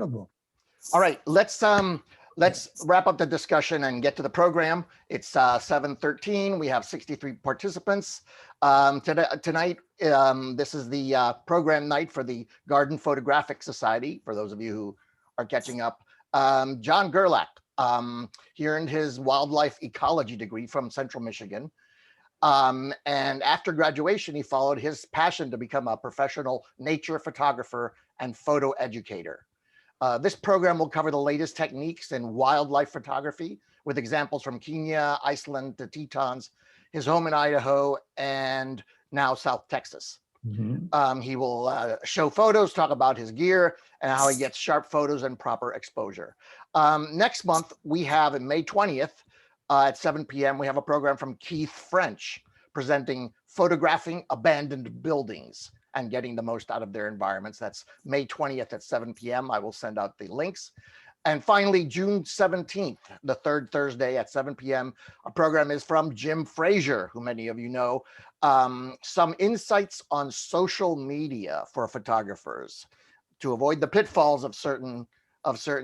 incredible. All right, let's wrap up the discussion and get to the program. It's 7:13. We have 63 participants. Tonight, this is the program night for the Garden Photographic Society, for those of you who are catching up. John Gerlach, he earned his wildlife ecology degree from Central Michigan. And after graduation, he followed his passion to become a professional nature photographer and photo educator. This program will cover the latest techniques in wildlife photography with examples from Kenya, Iceland, the Tetons, his home in Idaho, and now South Texas. Mm-hmm. He will show photos, talk about his gear, and how he gets sharp photos and proper exposure. Next month, we have May 20th at 7 p.m., we have a program from Keith French presenting photographing abandoned buildings and getting the most out of their environments. That's May 20th at 7 p.m. I will send out the links. And finally, June 17th, the third Thursday at 7 p.m., a program is from Jim Frazier, who many of you know, some insights on social media for photographers to avoid the pitfalls of certain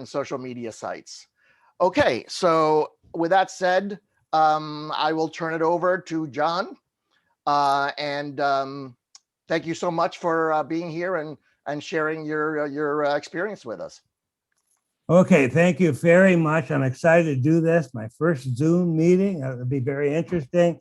social media sites. Okay, so with that said, I will turn it over to John, thank you so much for being here and sharing your experience with us. Okay, thank you very much. I'm excited to do this. My first Zoom meeting. It'll be very interesting.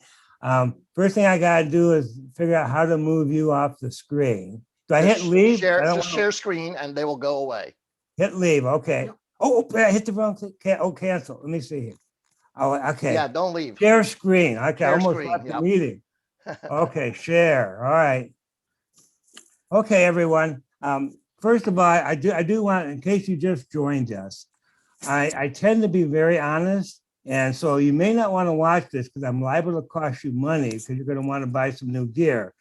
First thing I got to do is figure out how to move you off the screen. Do I hit leave? Share screen and they will go away. Hit leave. Okay. Oh, I hit the wrong thing. Oh, cancel. Let me see here. Oh, okay. Yeah, don't leave. Share screen. Okay, share almost screen, left the meeting. Okay, share. All right. Okay, everyone. First of all, I do want, in case you just joined us, I tend to be very honest. And so you may not want to watch this because I'm liable to cost you money because you're going to want to buy some new gear.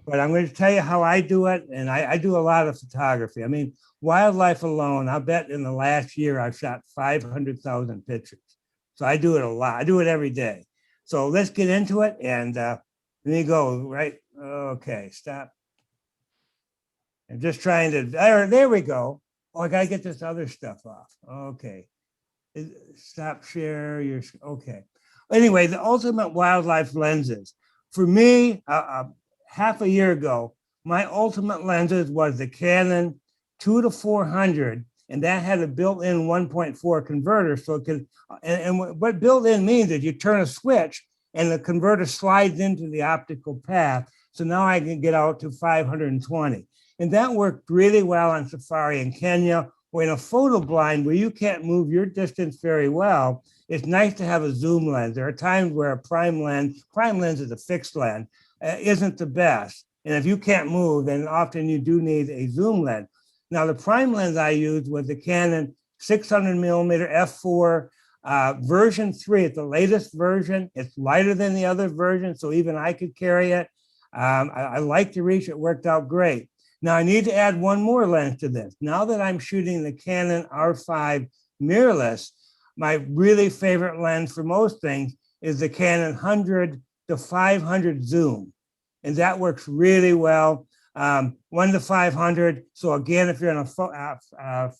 But I'm going to tell you how I do it. And I do a lot of photography. I mean, wildlife alone, I bet in the last year, I've shot 500,000 pictures. So I do it a lot. I do it every day. So let's get into it. And let me go, right? Okay, stop. I'm just trying to, there we go. Oh, I got to get this other stuff off. Okay. Stop share your, okay. Anyway, the ultimate wildlife lenses. For me, half a year ago, my ultimate lenses was the Canon 2-400, and that had a built-in 1.4 converter. So it could, and what built-in means is you turn a switch and the converter slides into the optical path. So now I can get out to 520. And that worked really well on safari in Kenya, or in a photo blind where you can't move your distance very well. It's nice to have a zoom lens. There are times where a prime lens is a fixed lens, isn't the best. And if you can't move, then often you do need a zoom lens. Now, the prime lens I used was the Canon 600mm f4 version 3. It's the latest version. It's lighter than the other version, so even I could carry it. I like the reach. It worked out great. Now I need to add one more lens to this. Now that I'm shooting the Canon R5 mirrorless, my really favorite lens for most things is the Canon 100-500 zoom. And that works really well, 1-500. So again, if you're in a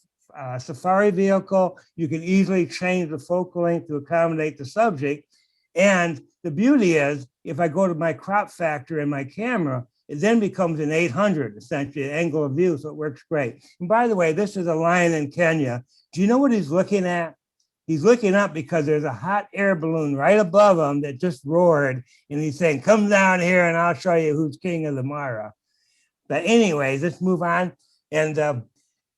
safari vehicle, you can easily change the focal length to accommodate the subject. And the beauty is, if I go to my crop factor in my camera, it then becomes an 800, essentially, an angle of view, so it works great. And by the way, this is a lion in Kenya. Do you know what he's looking at? He's looking up because there's a hot air balloon right above him that just roared, and he's saying, come down here and I'll show you who's king of the Mara. But anyways, let's move on. And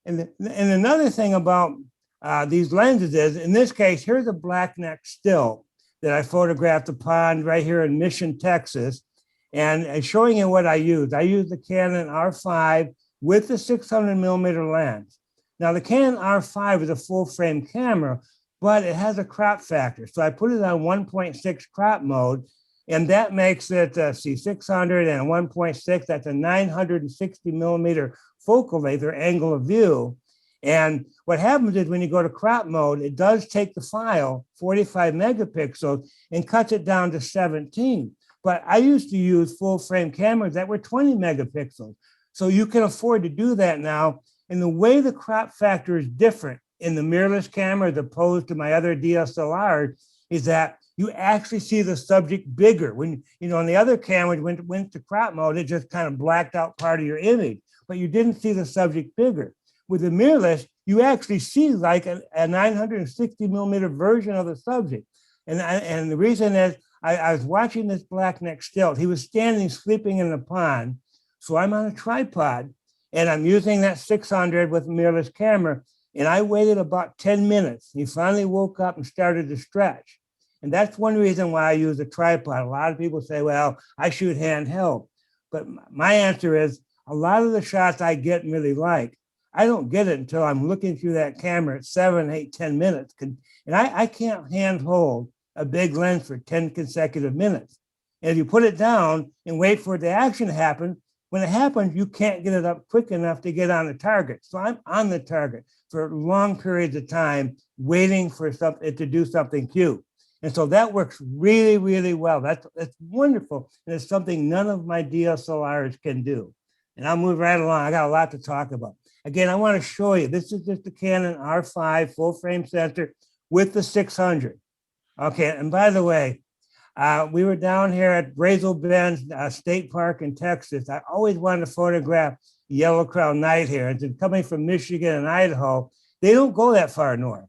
another thing about these lenses is, in this case, here's a blackneck still that I photographed a pond right here in Mission, Texas. And showing you what I used. I used the Canon R5 with the 600mm lens. Now the Canon R5 is a full frame camera, but it has a crop factor. So I put it on 1.6 crop mode, and that makes it C600 and 1.6. That's a 960mm focal length or angle of view. And what happens is when you go to crop mode, it does take the file, 45 megapixels, and cuts it down to 17. But I used to use full frame cameras that were 20 megapixels. So you can afford to do that now. And the way the crop factor is different in the mirrorless camera as opposed to my other DSLR is that you actually see the subject bigger. When, on the other camera, when it went to crop mode, it just kind of blacked out part of your image, but you didn't see the subject bigger. With the mirrorless, you actually see like a 960 millimeter version of the subject. And the reason is I was watching this black-necked stilt. He was standing sleeping in the pond. So I'm on a tripod and I'm using that 600 with a mirrorless camera. And I waited about 10 minutes. He finally woke up and started to stretch. And that's one reason why I use a tripod. A lot of people say, well, I shoot handheld. But my answer is a lot of the shots I get and really like, I don't get it until I'm looking through that camera at 7, 8, 10 minutes. And I can't handhold a big lens for 10 consecutive minutes. And if you put it down and wait for the action to happen, when it happens, you can't get it up quick enough to get on the target. So I'm on the target for long periods of time, waiting for it to do something cute. And so that works really, really well. That's wonderful. And it's something none of my DSLRs can do. And I'll move right along. I got a lot to talk about. Again, I want to show you, this is just the Canon R5 full frame sensor with the 600. Okay, and by the way, we were down here at Brazil Bend State Park in Texas. I always wanted to photograph yellow-crowned night herons, and coming from Michigan and Idaho, they don't go that far north.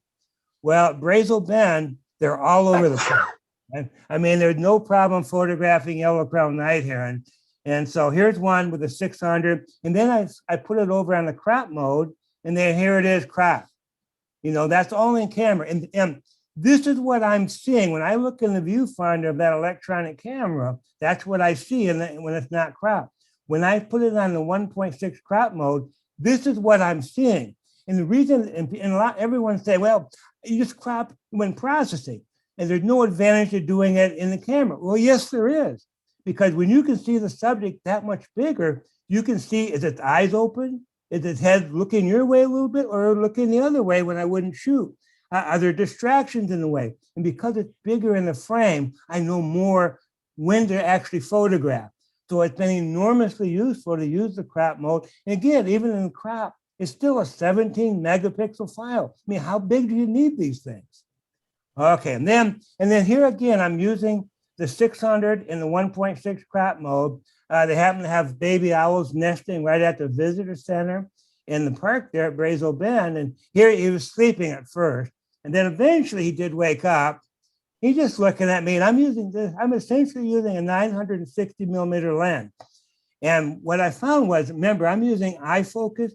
Well, at Brazil Bend, they're all over the place. I mean, there's no problem photographing yellow-crowned night heron. And so here's one with a 600, and then I put it over on the crop mode, and then here it is crop. That's all in camera. And this is what I'm seeing. When I look in the viewfinder of that electronic camera, that's what I see when it's not cropped. When I put it on the 1.6 crop mode, this is what I'm seeing. And the reason, everyone say, well, you just crop when processing, and there's no advantage to doing it in the camera. Well, yes, there is. Because when you can see the subject that much bigger, you can see, is its eyes open? Is its head looking your way a little bit or looking the other way when I wouldn't shoot? Are there distractions in the way? And because it's bigger in the frame, I know more when to actually photograph. So it's been enormously useful to use the crop mode. And again, even in crop, it's still a 17 megapixel file. I mean, how big do you need these things? Okay, and then here again, I'm using the 600 in the 1.6 crop mode. They happen to have baby owls nesting right at the visitor center in the park there at Brazil Bend. And here he was sleeping at first. And then eventually he did wake up. He's just looking at me, and I'm essentially using a 960 millimeter lens. And what I found was, remember, I'm using eye focus.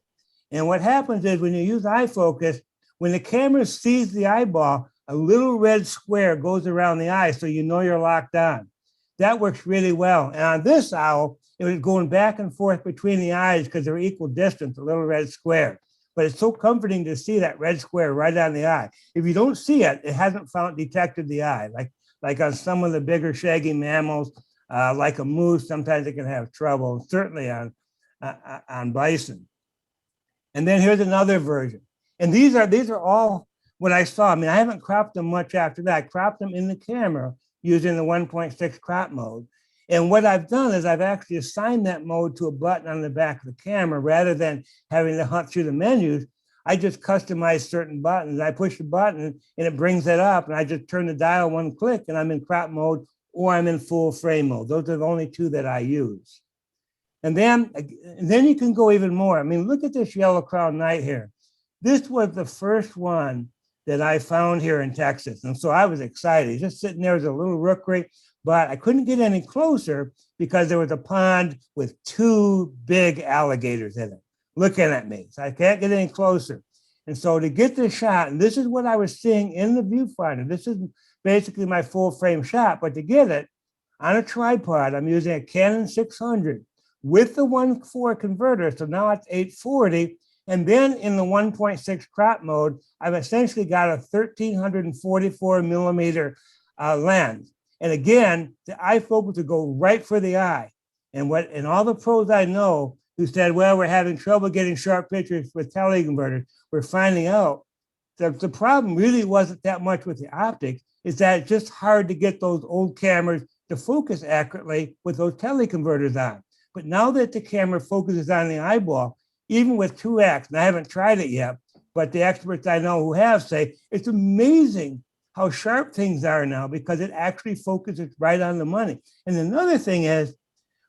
And what happens is when you use eye focus, when the camera sees the eyeball, a little red square goes around the eye, so you know you're locked on. That works really well. And on this owl, it was going back and forth between the eyes because they're equal distance, a little red square. But it's so comforting to see that red square right on the eye. If you don't see it, it hasn't detected the eye. Like on some of the bigger shaggy mammals, like a moose, sometimes it can have trouble, certainly on bison. And then here's another version. And these are all what I saw. I mean, I haven't cropped them much after that. I cropped them in the camera using the 1.6 crop mode. And what I've done is I've actually assigned that mode to a button on the back of the camera rather than having to hunt through the menus. I just customize certain buttons. I push the button and it brings it up, and I just turn the dial one click and I'm in crop mode or I'm in full frame mode. Those are the only two that I use. And then you can go even more. I mean, look at this yellow-crowned night heron. This was the first one that I found here in Texas. And so I was excited. Just sitting there as a little rookery, but I couldn't get any closer because there was a pond with 2 big alligators in it looking at me. So I can't get any closer. And so to get this shot, and this is what I was seeing in the viewfinder, this is basically my full frame shot, but to get it on a tripod, I'm using a Canon 600 with the 1.4 converter. So now it's 840. And then in the 1.6 crop mode, I've essentially got a 1344 millimeter lens. And again, the eye focus will go right for the eye. And all the pros I know who said, well, we're having trouble getting sharp pictures with teleconverters, we're finding out that the problem really wasn't that much with the optics, is that it's just hard to get those old cameras to focus accurately with those teleconverters on. But now that the camera focuses on the eyeball, even with 2x, and I haven't tried it yet, but the experts I know who have say it's amazing how sharp things are now because it actually focuses right on the money. And another thing is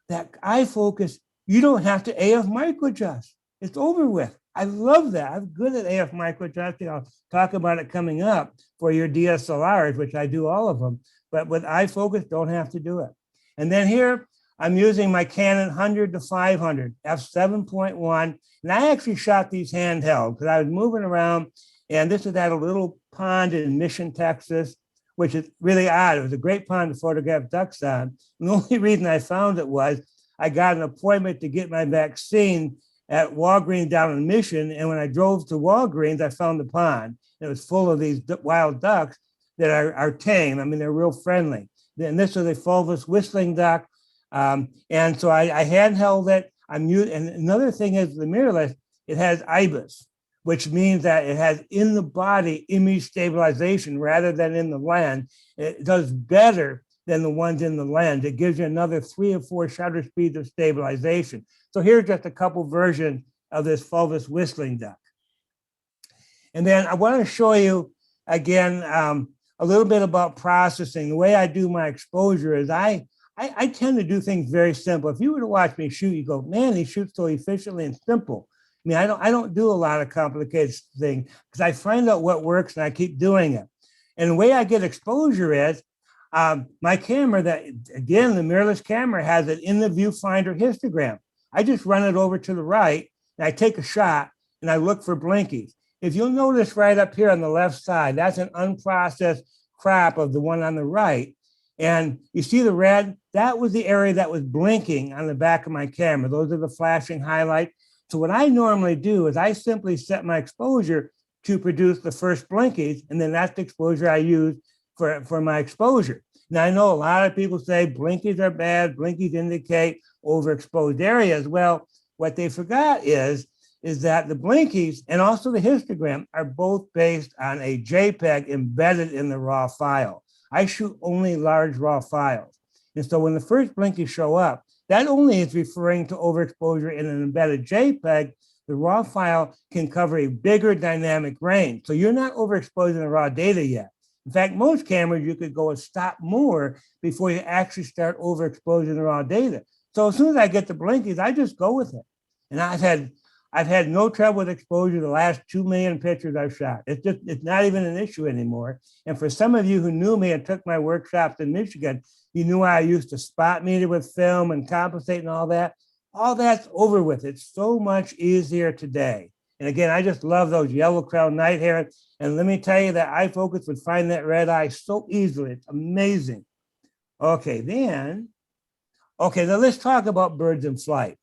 that eye focus, you don't have to AF microadjust. It's over with. I love that. I'm good at AF microadjusting. I'll talk about it coming up for your DSLRs, which I do all of them. But with eye focus, don't have to do it. And then here, I'm using my Canon 100 to 500, f7.1. And I actually shot these handheld because I was moving around. And this is at a little pond in Mission, Texas, which is really odd. It was a great pond to photograph ducks on. And the only reason I found it was I got an appointment to get my vaccine at Walgreens down in Mission. And when I drove to Walgreens, I found the pond. It was full of these wild ducks that are tame. I mean, they're real friendly. And this is a fulvous whistling duck. And so I handheld it. And another thing is the mirrorless, it has IBIS, which means that it has in the body image stabilization rather than in the lens. It does better than the ones in the lens. It gives you another 3 or 4 shutter speeds of stabilization. So here's just a couple versions of this fulvous whistling duck. And then I want to show you again a little bit about processing. The way I do my exposure is I tend to do things very simple. If you were to watch me shoot, you go, man, he shoots so efficiently and simple. I mean, I don't do a lot of complicated things because I find out what works and I keep doing it. And the way I get exposure is my camera, that again, the mirrorless camera has it in the viewfinder histogram. I just run it over to the right and I take a shot and I look for blinkies. If you'll notice right up here on the left side, that's an unprocessed crop of the one on the right. And you see the red, that was the area that was blinking on the back of my camera. Those are the flashing highlights. So what I normally do is I simply set my exposure to produce the first blinkies, and then that's the exposure I use for my exposure. Now, I know a lot of people say blinkies are bad, blinkies indicate overexposed areas. Well, what they forgot is that the blinkies and also the histogram are both based on a JPEG embedded in the raw file. I shoot only large raw files. And so when the first blinkies show up, that only is referring to overexposure in an embedded JPEG. The raw file can cover a bigger dynamic range. So you're not overexposing the raw data yet. In fact, most cameras, you could go a stop more before you actually start overexposing the raw data. So as soon as I get the blinkies, I just go with it. And I've had no trouble with exposure the last 2 million pictures I've shot. It's not even an issue anymore. And for some of you who knew me and took my workshops in Michigan, you knew I used to spot meter with film and compensate and all that. All that's over with. It's so much easier today. And again, I just love those yellow-crowned night herons. And let me tell you that eye focus would find that red eye so easily. It's amazing. Okay, now let's talk about birds in flight.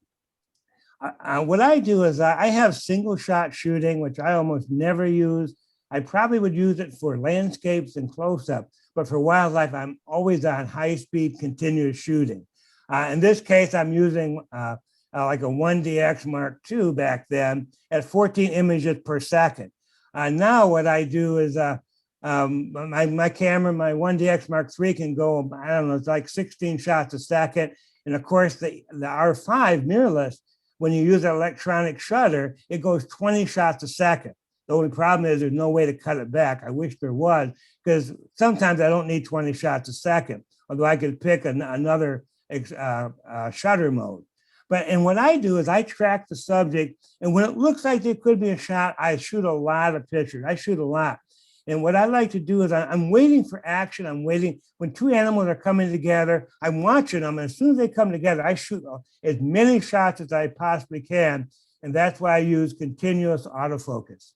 What I do is I have single shot shooting, which I almost never use. I probably would use it for landscapes and close-up, but for wildlife, I'm always on high-speed continuous shooting. In this case, I'm using like a 1DX Mark II back then at 14 images per second. Now what I do is my camera, my 1DX Mark III can go, I don't know, it's like 16 shots a second. And of course, the R5 mirrorless, when you use an electronic shutter, it goes 20 shots a second. The only problem is there's no way to cut it back. I wish there was, because sometimes I don't need 20 shots a second, although I could pick another shutter mode. And what I do is I track the subject, and when it looks like there could be a shot, I shoot a lot of pictures. I shoot a lot. And what I like to do is I'm waiting for action. I'm waiting when two animals are coming together. I'm watching them. And as soon as they come together, I shoot as many shots as I possibly can. And that's why I use continuous autofocus.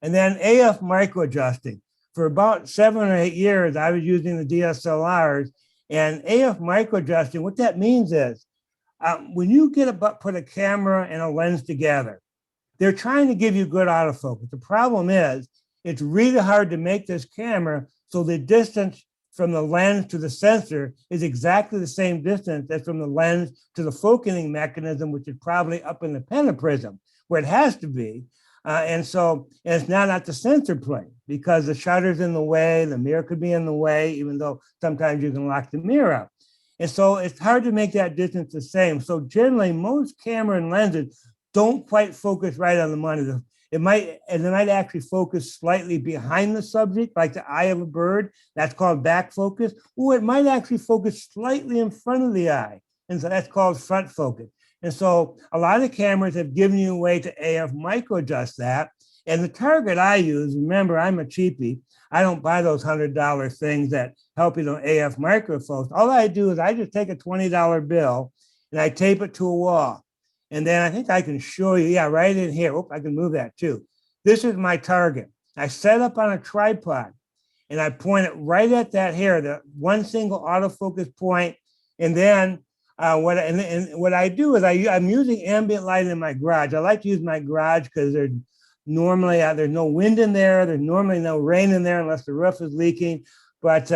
And then AF microadjusting. For about 7 or 8 years, I was using the DSLRs. And AF microadjusting, what that means is when you put a camera and a lens together, they're trying to give you good autofocus. The problem is, it's really hard to make this camera so the distance from the lens to the sensor is exactly the same distance as from the lens to the focusing mechanism, which is probably up in the pentaprism, where it has to be. And it's not at the sensor plane because the shutter's in the way, the mirror could be in the way, even though sometimes you can lock the mirror up. And so it's hard to make that distance the same. So generally, most camera and lenses don't quite focus right on the money. It might actually focus slightly behind the subject, like the eye of a bird. That's called back focus. Or it might actually focus slightly in front of the eye. And so that's called front focus. And so a lot of cameras have given you a way to AF micro-adjust that. And the target I use, remember, I'm a cheapie. I don't buy those $100 things that help you to AF micro focus. All I do is I just take a $20 bill and I tape it to a wall. And then I think I can show you, yeah, right in here. Oh, I can move that too. This is my target. I set up on a tripod and I point it right at that hair, the one single autofocus point. And then what I do is I'm using ambient light in my garage. I like to use my garage because there's normally there's no wind in there. There's normally no rain in there unless the roof is leaking. But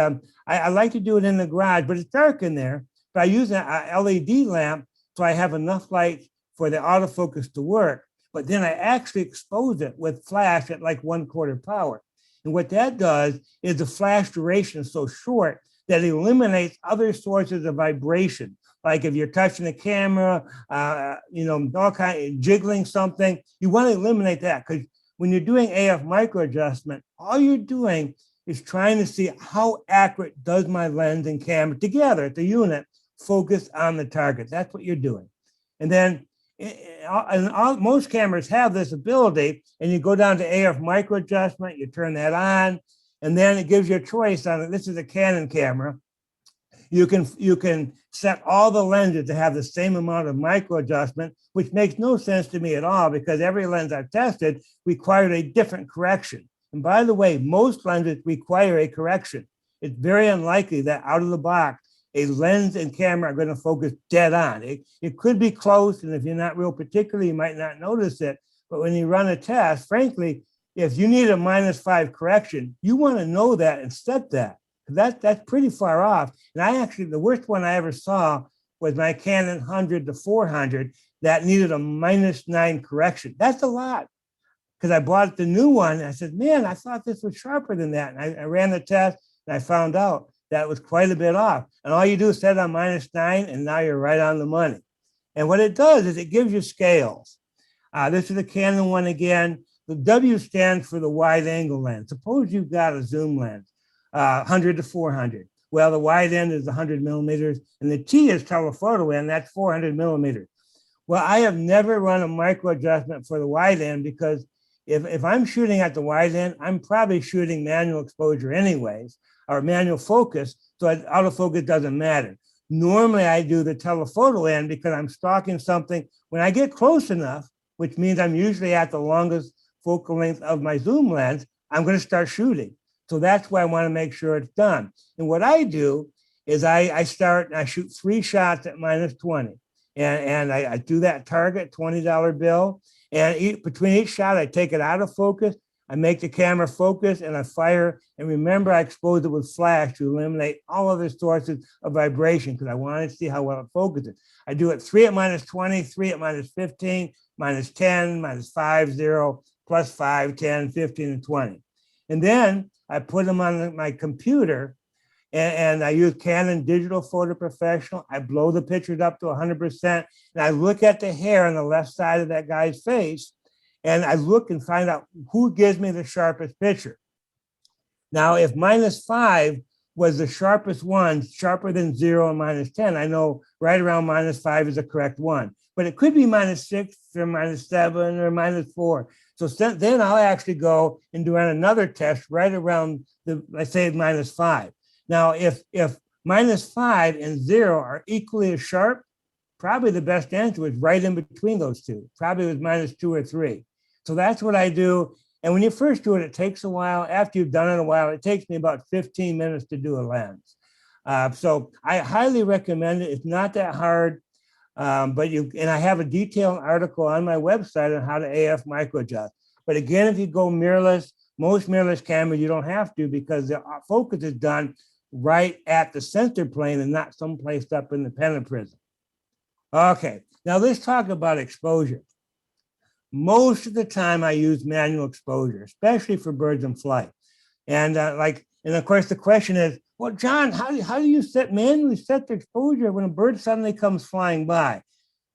I like to do it in the garage, but it's dark in there. But I use an LED lamp so I have enough light for the autofocus to work. But then I actually expose it with flash at like 1/4 power. And what that does is the flash duration is so short that it eliminates other sources of vibration. Like if you're touching the camera, all kind of jiggling something, you want to eliminate that, because when you're doing AF micro adjustment, all you're doing is trying to see how accurate does my lens and camera together at the unit focus on the target. That's what you're doing. And then most cameras have this ability, and you go down to AF micro adjustment, you turn that on, and then it gives you a choice on it. This is a Canon camera. You can set all the lenses to have the same amount of micro adjustment, which makes no sense to me at all, because every lens I've tested required a different correction. And by the way, most lenses require a correction. It's very unlikely that out of the box, a lens and camera are going to focus dead on. It could be close, and if you're not real particular, you might not notice it. But when you run a test, frankly, if you need a -5 correction, you want to know that and set that. That's pretty far off. And the worst one I ever saw was my Canon 100 to 400 that needed a -9 correction. That's a lot, because I bought the new one. And I said, man, I thought this was sharper than that. And I ran the test and I found out that was quite a bit off. And all you do is set on -9, and now you're right on the money. And what it does is it gives you scales. This is the Canon one again. The W stands for the wide angle lens. Suppose you've got a zoom lens, 100 to 400. Well, the wide end is 100 millimeters, and the T is telephoto end, that's 400 millimeters. Well, I have never run a micro adjustment for the wide end, because if I'm shooting at the wide end, I'm probably shooting manual exposure anyways, or manual focus, so autofocus doesn't matter. Normally, I do the telephoto end because I'm stalking something. When I get close enough, which means I'm usually at the longest focal length of my zoom lens, I'm going to start shooting. So that's why I want to make sure it's done. And what I do is I shoot 3 shots at -20. And I do that target, $20 bill. And between each shot, I take it out of focus. I make the camera focus and I fire. And remember, I expose it with flash to eliminate all other sources of vibration, because I want to see how well it focuses. I do it 3 at -20, 3 at -15, -10, -5, 0, +5, 10, 15, and 20. And then I put them on my computer, and I use Canon Digital Photo Professional. I blow the pictures up to 100%, and I look at the hair on the left side of that guy's face, and I look and find out who gives me the sharpest picture. Now, if -5 was the sharpest one, sharper than 0 and -10, I know right around -5 is the correct one. But it could be -6 or -7 or -4. So then I'll actually go and do another test right around let's say -5. Now, if -5 and 0 are equally as sharp, probably the best answer is right in between those two. Probably was -2 or 3. So that's what I do. And when you first do it, it takes a while. After you've done it a while, it takes me about 15 minutes to do a lens. So I highly recommend it. It's not that hard. And I have a detailed article on my website on how to AF micro adjust. But again, if you go mirrorless, most mirrorless cameras, you don't have to, because the focus is done right at the center plane and not someplace up in the pennant prism. Okay, now let's talk about exposure. Most of the time I use manual exposure, especially for birds in flight. And of course the question is, well, John, how do you manually set the exposure when a bird suddenly comes flying by?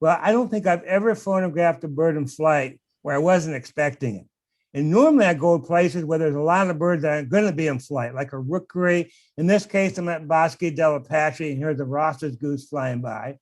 Well, I don't think I've ever photographed a bird in flight where I wasn't expecting it. And normally I go to places where there's a lot of birds that are going to be in flight, like a rookery. In this case, I'm at Bosque del Apache, and here's a Ross's goose flying by.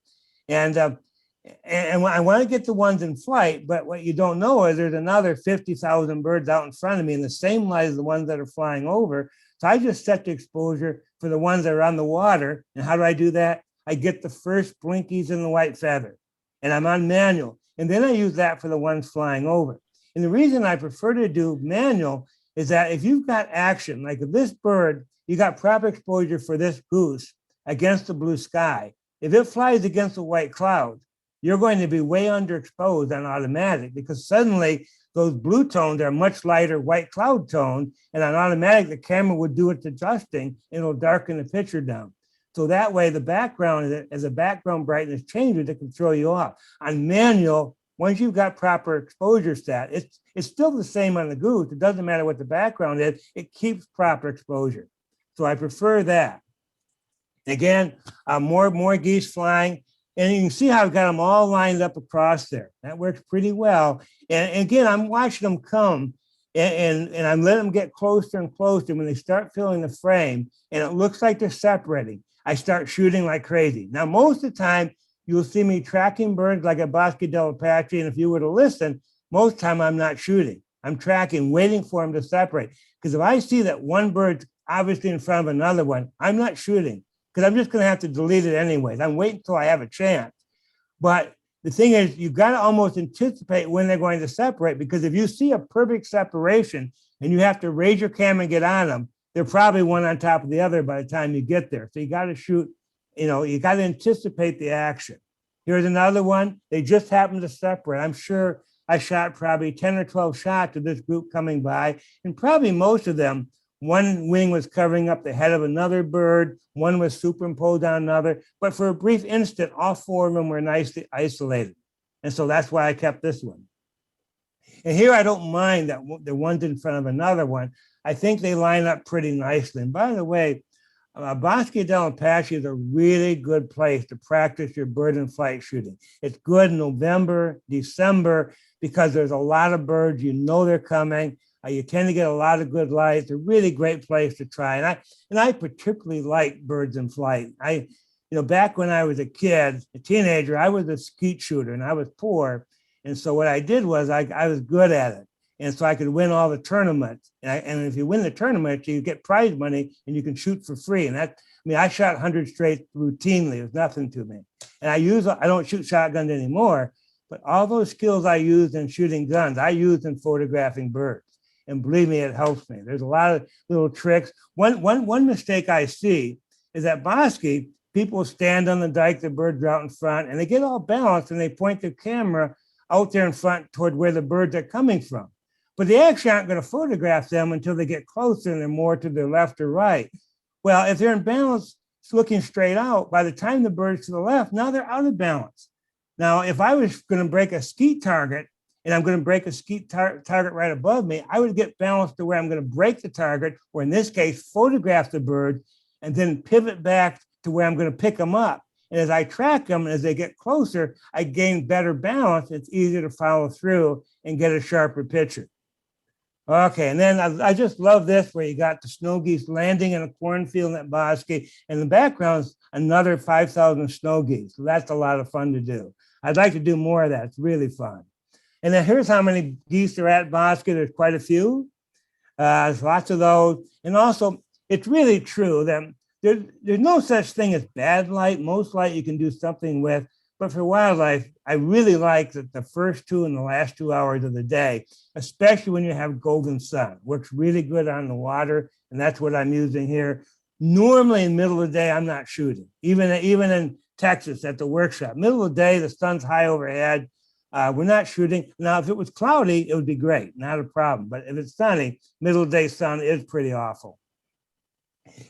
And I want to get the ones in flight, but what you don't know is there's another 50,000 birds out in front of me in the same light as the ones that are flying over. So I just set the exposure for the ones that are on the water. And how do I do that? I get the first blinkies in the white feather, and I'm on manual. And then I use that for the ones flying over. And the reason I prefer to do manual is that if you've got action, like if this bird, you got proper exposure for this goose against the blue sky, if it flies against a white cloud, you're going to be way underexposed on automatic, because suddenly those blue tones are much lighter white cloud tone, and on automatic, the camera would do its adjusting, and it'll darken the picture down. So that way the background, as the background brightness changes, it can throw you off. On manual, once you've got proper exposure set, it's still the same on the goose. It doesn't matter what the background is, it keeps proper exposure. So I prefer that. Again, more geese flying. And you can see how I've got them all lined up across there. That works pretty well. And again, I'm watching them come, and I'm letting them get closer and closer. When they start filling the frame and it looks like they're separating, I start shooting like crazy. Now, most of the time, you'll see me tracking birds like at Bosque del Apache. And if you were to listen, most of the time I'm not shooting. I'm tracking, waiting for them to separate. Because if I see that one bird's obviously in front of another one, I'm not shooting, because I'm just going to have to delete it anyways. I'm waiting until I have a chance. But the thing is, you've got to almost anticipate when they're going to separate, because if you see a perfect separation and you have to raise your camera and get on them, they're probably one on top of the other by the time you get there. So you got to shoot, you got to anticipate the action. Here's another one. They just happened to separate. I'm sure I shot probably 10 or 12 shots of this group coming by, and probably most of them, one wing was covering up the head of another bird, one was superimposed on another, but for a brief instant, all four of them were nicely isolated. And so that's why I kept this one. And here I don't mind that the one's in front of another one. I think they line up pretty nicely. And by the way, Bosque del Apache is a really good place to practice your bird in flight shooting. It's good in November, December, because there's a lot of birds, they're coming. You tend to get a lot of good light. It's a really great place to try. And I particularly like birds in flight. Back when I was a kid, a teenager, I was a skeet shooter and I was poor. And so what I did was I was good at it. And so I could win all the tournaments. And if you win the tournament, you get prize money and you can shoot for free. And I shot 100 straight routinely. It was nothing to me. And I don't shoot shotguns anymore, but all those skills I used in shooting guns, I used in photographing birds. And believe me, it helps me. There's a lot of little tricks. One mistake I see is at Bosque, people stand on the dike, the birds are out in front, and they get all balanced and they point their camera out there in front toward where the birds are coming from. But they actually aren't going to photograph them until they get closer and they're more to the left or right. Well, if they're in balance, looking straight out, by the time the bird's to the left, now they're out of balance. Now, if I was going to break a skeet target, and I'm going to break a skeet target right above me, I would get balanced to where I'm going to break the target, or in this case, photograph the bird, and then pivot back to where I'm going to pick them up. And as I track them, as they get closer, I gain better balance. It's easier to follow through and get a sharper picture. Okay, and then I just love this, where you got the snow geese landing in a cornfield at Bosque, and the background's another 5,000 snow geese. So that's a lot of fun to do. I'd like to do more of that. It's really fun. And then here's how many geese are at Bosque. There's quite a few. There's lots of those. And also, it's really true that there's no such thing as bad light. Most light you can do something with. But for wildlife, I really like that the first 2 and the last 2 hours of the day, especially when you have golden sun, works really good on the water. And that's what I'm using here. Normally in the middle of the day, I'm not shooting. Even in Texas at the workshop, middle of the day, the sun's high overhead. We're not shooting. Now, if it was cloudy, it would be great, not a problem. But if it's sunny, middle of the day sun is pretty awful.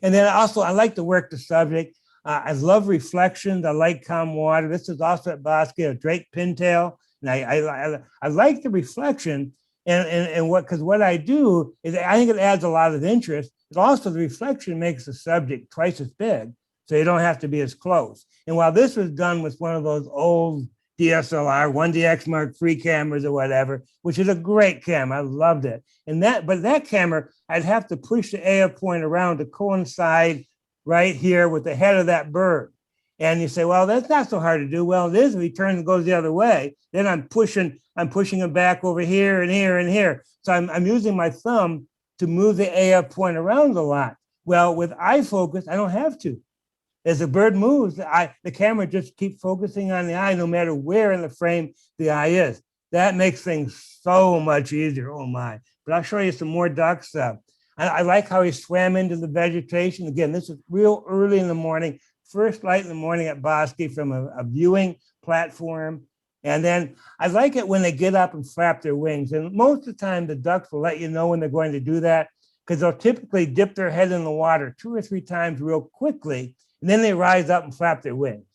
And then also, I like to work the subject. I love reflections. I like calm water. This is also at Bosque, a Drake pintail. And I like the reflection. And what I do is I think it adds a lot of interest. But also, the reflection makes the subject twice as big, so you don't have to be as close. And while this was done with one of those old DSLR, 1DX Mark III cameras or whatever, which is a great camera. I loved it. But that camera, I'd have to push the AF point around to coincide right here with the head of that bird. And you say, well, that's not so hard to do. Well, it is if he turns and goes the other way. Then I'm pushing him back over here and here and here. So I'm using my thumb to move the AF point around a lot. Well, with eye focus, I don't have to. As the bird moves, the camera just keeps focusing on the eye, no matter where in the frame the eye is. That makes things so much easier. Oh my! But I'll show you some more duck stuff. I like how he swam into the vegetation. Again, this is real early in the morning, first light in the morning at Bosque from a viewing platform. And then I like it when they get up and flap their wings. And most of the time, the ducks will let you know when they're going to do that, because they'll typically dip their head in the water 2 or 3 times real quickly. And then they rise up and flap their wings.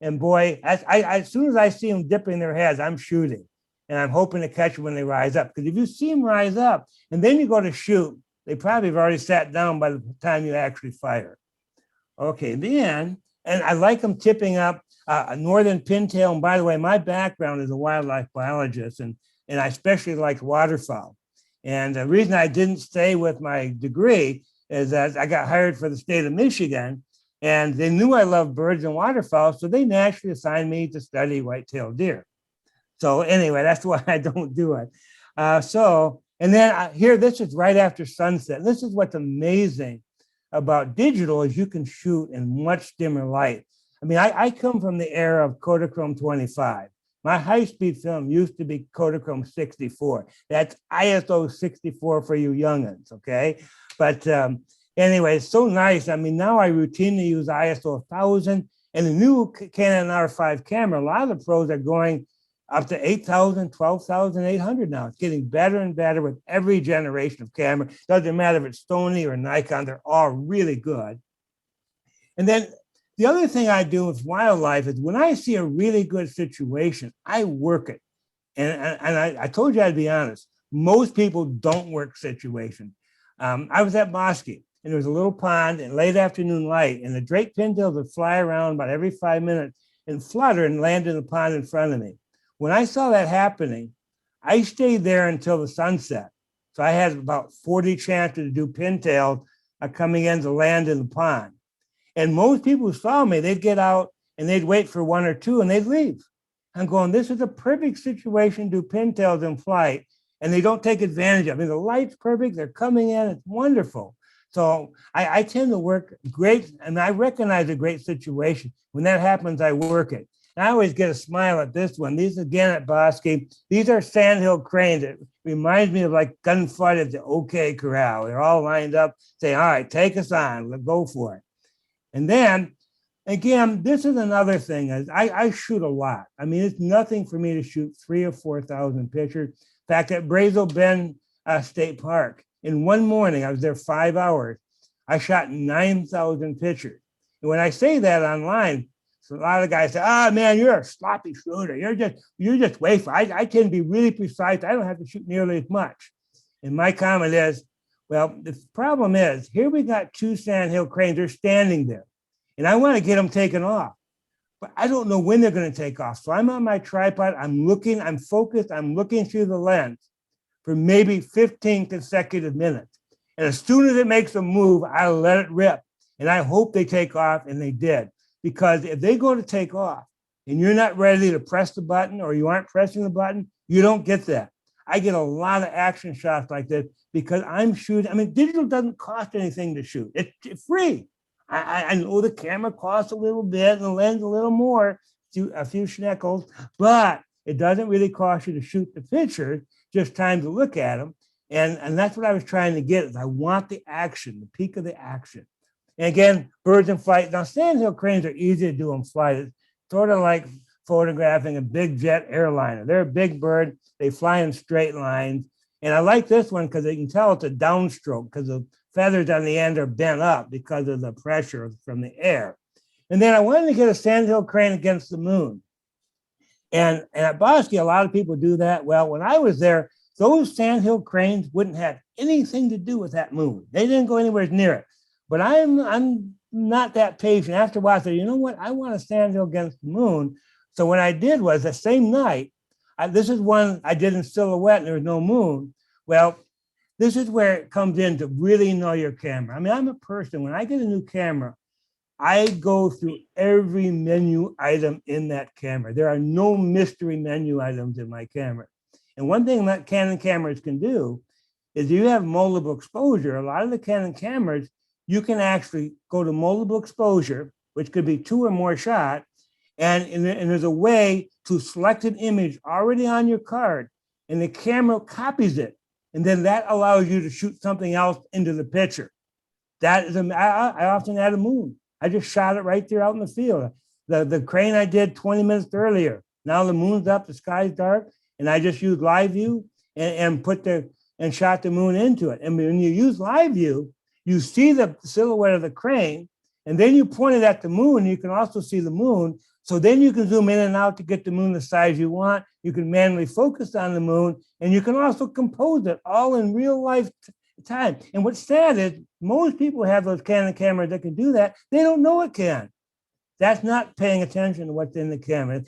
And boy, as soon as I see them dipping their heads, I'm shooting. And I'm hoping to catch them when they rise up. Because if you see them rise up and then you go to shoot, they probably have already sat down by the time you actually fire. Okay, then, and I like them tipping up a northern pintail. And by the way, my background is a wildlife biologist, and I especially like waterfowl. And the reason I didn't stay with my degree is that I got hired for the state of Michigan. And they knew I loved birds and waterfowl, so they naturally assigned me to study white-tailed deer. So anyway, that's why I don't do it. And then here, this is right after sunset. This is what's amazing about digital is you can shoot in much dimmer light. I mean, I come from the era of Kodachrome 25. My high-speed film used to be Kodachrome 64. That's ISO 64 for you youngins, okay? But anyway, it's so nice. I mean, now I routinely use ISO 1000, and the new Canon R5 camera, a lot of the pros are going up to 8,000, 12,800 now. It's getting better and better with every generation of camera. Doesn't matter if it's Sony or Nikon, they're all really good. And then the other thing I do with wildlife is when I see a really good situation, I work it. And I told you I'd be honest, most people don't work situations. I was at Bosque, and there was a little pond in late afternoon light, and the drake pintails would fly around about every 5 minutes and flutter and land in the pond in front of me. When I saw that happening, I stayed there until the sunset. So I had about 40 chances to do pintails coming in to land in the pond. And most people who saw me, they'd get out and they'd wait for 1 or 2 and they'd leave. I'm going, this is a perfect situation to do pintails in flight, and they don't take advantage of it. I mean, the light's perfect, they're coming in, it's wonderful. So I tend to work great, and I recognize a great situation. When that happens, I work it. And I always get a smile at this one. These, again, at Bosque, these are sandhill cranes. It reminds me of like gunfight at the OK Corral. They're all lined up saying, all right, take us on, let's go for it. And then, again, this is another thing. I shoot a lot. I mean, it's nothing for me to shoot 3,000 or 4,000 pictures. In fact, at Brazel Bend State Park, in one morning, I was there 5 hours. I shot 9,000 pictures. And when I say that online, so a lot of guys say, man, you're a sloppy shooter. You're just wasteful. I tend to be really precise. I don't have to shoot nearly as much. And my comment is, well, the problem is, here we got 2 sandhill cranes. They're standing there. And I want to get them taken off. But I don't know when they're going to take off. So I'm on my tripod. I'm looking. I'm focused. I'm looking through the lens for maybe 15 consecutive minutes. And as soon as it makes a move, I let it rip. And I hope they take off, and they did. Because if they go to take off and you're not ready to press the button, or you aren't pressing the button, you don't get that. I get a lot of action shots like this because I'm shooting. I mean, digital doesn't cost anything to shoot. It's free. I know the camera costs a little bit and the lens a little more, a few schnickels, but it doesn't really cost you to shoot the pictures, just time to look at them. And that's what I was trying to get, is I want the action, the peak of the action. And again, birds in flight. Now, sandhill cranes are easy to do in flight. It's sort of like photographing a big jet airliner. They're a big bird. They fly in straight lines. And I like this one because you can tell it's a downstroke because the feathers on the end are bent up because of the pressure from the air. And then I wanted to get a sandhill crane against the moon. And at Bosque, a lot of people do that. Well, when I was there, those sandhill cranes wouldn't have anything to do with that moon. They didn't go anywhere near it. But I'm not that patient. After a while, I said, you know what? I want a sandhill against the moon. So what I did was the same night, this is one I did in silhouette and there was no moon. Well, this is where it comes in to really know your camera. I mean, I'm a person, when I get a new camera, I go through every menu item in that camera. There are no mystery menu items in my camera. And one thing that Canon cameras can do is you have multiple exposure. A lot of the Canon cameras, you can actually go to multiple exposure, which could be 2 or more shots, and there's a way to select an image already on your card, and the camera copies it. And then that allows you to shoot something else into the picture. That is, I often add a moon. I just shot it right there out in the field. The crane I did 20 minutes earlier. Now the moon's up, the sky's dark, and I just used live view and shot the moon into it. And when you use live view, you see the silhouette of the crane, and then you point it at the moon. You can also see the moon. So then you can zoom in and out to get the moon the size you want. You can manually focus on the moon, and you can also compose it all in real life time. And what's sad is most people have those Canon cameras that can do that. They don't know it can. That's not paying attention to what's in the camera.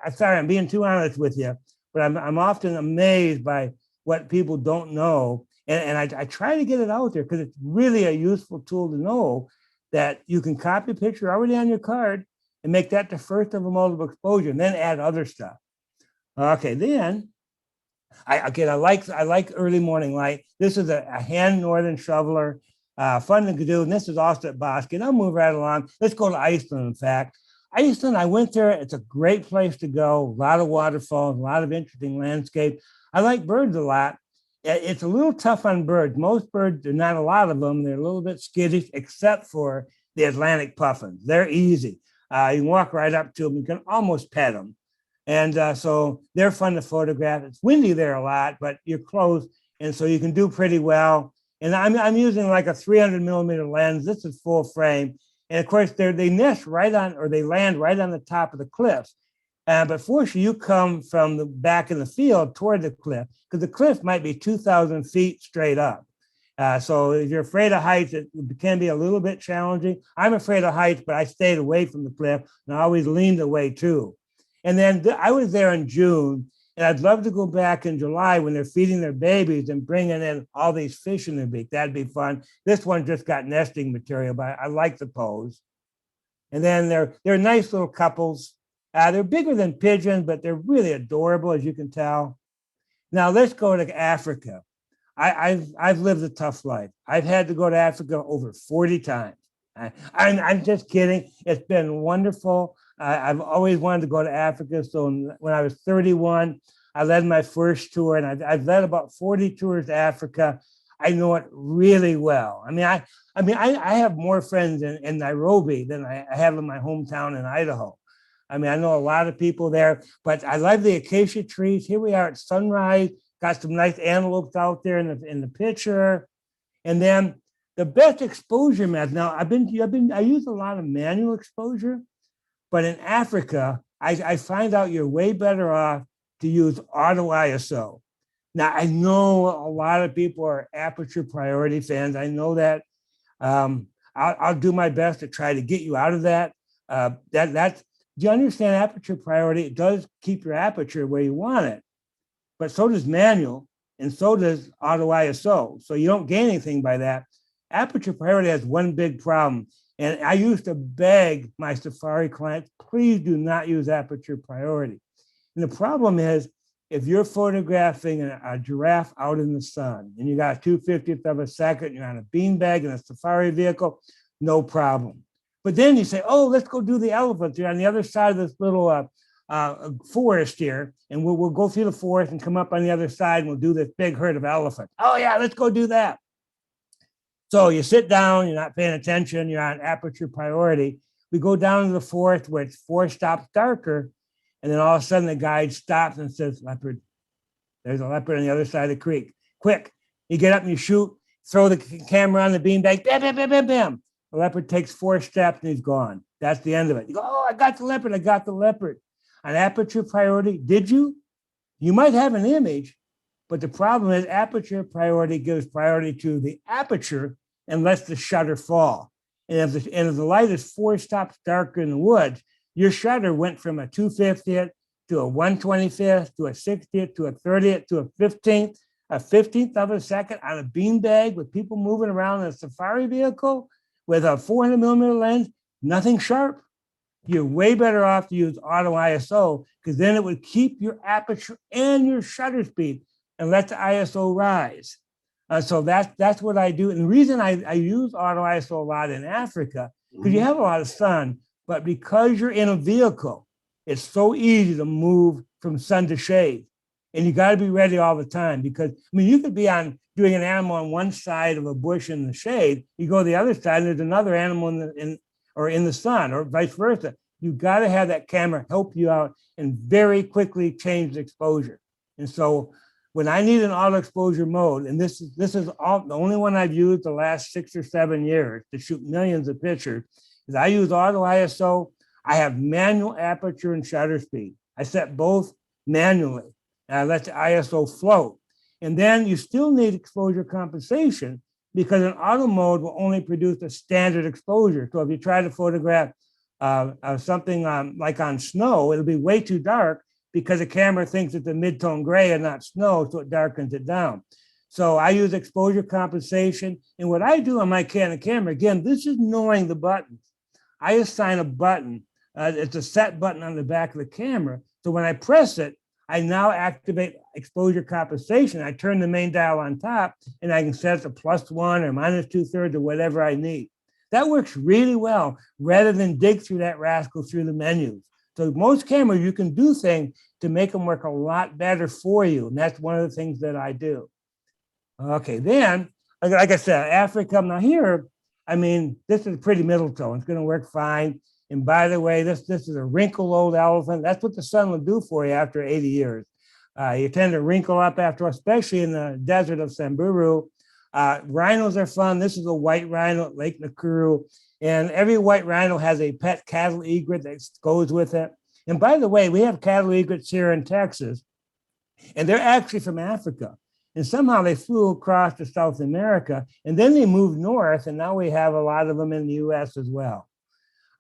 I'm sorry, I'm being too honest with you, but I'm often amazed by what people don't know. And I try to get it out there because it's really a useful tool to know that you can copy a picture already on your card and make that the first of a multiple exposure, and then add other stuff. Okay, then I like early morning light. This is a hand northern shoveler, fun to do. And this is also at Bosque. And I'll move right along. Let's go to Iceland. In fact, Iceland, I went there. It's a great place to go. A lot of waterfalls, a lot of interesting landscape. I like birds a lot. It's a little tough on birds. Most birds, there are not a lot of them. They're a little bit skittish, except for the Atlantic puffins. They're easy. You can walk right up to them. You can almost pet them. And so they're fun to photograph. It's windy there a lot, but you're close. And so you can do pretty well. And I'm using like a 300 millimeter lens. This is full frame. And of course, they nest right on, or they land right on the top of the cliffs. But fortunately, you come from the back in the field toward the cliff, because the cliff might be 2,000 feet straight up. So if you're afraid of heights, it can be a little bit challenging. I'm afraid of heights, but I stayed away from the cliff, and I always leaned away too. And then I was there in June, and I'd love to go back in July when they're feeding their babies and bringing in all these fish in their beak. That'd be fun. This one just got nesting material, but I like the pose. And then they're nice little couples. They're bigger than pigeons, but they're really adorable, as you can tell. Now let's go to Africa. I've lived a tough life. I've had to go to Africa over 40 times. I'm just kidding. It's been wonderful. I've always wanted to go to Africa. So when I was 31, I led my first tour, and I've led about 40 tours to Africa. I know it really well. I have more friends in Nairobi than I have in my hometown in Idaho. I know a lot of people there, but I love the acacia trees. Here we are at sunrise, got some nice antelopes out there in the picture. And then the best exposure method. Now I use a lot of manual exposure, but in Africa, I find out you're way better off to use auto ISO. Now I know a lot of people are Aperture Priority fans. I know that. I'll do my best to try to get you out of that. Do you understand Aperture Priority? It does keep your aperture where you want it, but so does manual, and so does auto ISO. So you don't gain anything by that. Aperture Priority has one big problem. And I used to beg my Safari clients, please do not use Aperture Priority. And the problem is, if you're photographing a giraffe out in the sun and you got 2/50th of a second, you're on a beanbag in a safari vehicle, no problem. But then you say, oh, let's go do the elephants. You're on the other side of this little forest here, and we'll go through the forest and come up on the other side, and we'll do this big herd of elephants. Oh yeah, let's go do that. So you sit down, you're not paying attention, you're on Aperture Priority. We go down to the forest where it's 4 stops darker, and then all of a sudden the guide stops and says, leopard. There's a leopard on the other side of the creek. Quick, you get up and you shoot, throw the camera on the beanbag, bam, bam, bam, bam, bam. The leopard takes 4 steps and he's gone. That's the end of it. You go, oh, I got the leopard, I got the leopard. On Aperture Priority, did you? You might have an image, but the problem is Aperture Priority gives priority to the aperture and lets the shutter fall. And if the light is 4 stops darker in the woods, your shutter went from a 250th to a 125th to a 60th to a 30th to a 15th of a second on a beanbag with people moving around in a safari vehicle with a 400 millimeter lens, nothing sharp. You're way better off to use auto ISO because then it would keep your aperture and your shutter speed and let the ISO rise. So that's what I do. And the reason I use auto ISO a lot in Africa, because you have a lot of sun, but because you're in a vehicle, it's so easy to move from sun to shade. And you got to be ready all the time because, I mean, you could be doing an animal on one side of a bush in the shade, you go to the other side and there's another animal in the sun or vice versa. You got to have that camera help you out and very quickly change the exposure. And so when I need an auto exposure mode, and this is the only one I've used the last 6 or 7 years to shoot millions of pictures, is I use auto ISO. I have manual aperture and shutter speed. I set both manually and I let the ISO float. And then you still need exposure compensation because an auto mode will only produce a standard exposure. So if you try to photograph something like on snow, it'll be way too dark because the camera thinks it's a mid-tone gray and not snow, so it darkens it down. So I use exposure compensation. And what I do on my Canon camera, again, this is knowing the buttons. I assign a button. It's a set button on the back of the camera. So when I press it, I now activate exposure compensation. I turn the main dial on top and I can set it to +1 or -2/3 or whatever I need. That works really well rather than dig through that rascal through the menus. So most cameras, you can do things to make them work a lot better for you. And that's one of the things that I do. Okay, then, like I said, Africa, now here, I mean, this is pretty middle tone. It's going to work fine. And by the way, this is a wrinkled old elephant. That's what the sun will do for you after 80 years. You tend to wrinkle up after, especially in the desert of Samburu. Rhinos are fun. This is a white rhino at Lake Nakuru. And every white rhino has a pet cattle egret that goes with it. And by the way, we have cattle egrets here in Texas, and they're actually from Africa. And somehow they flew across to South America, and then they moved north, and now we have a lot of them in the US as well.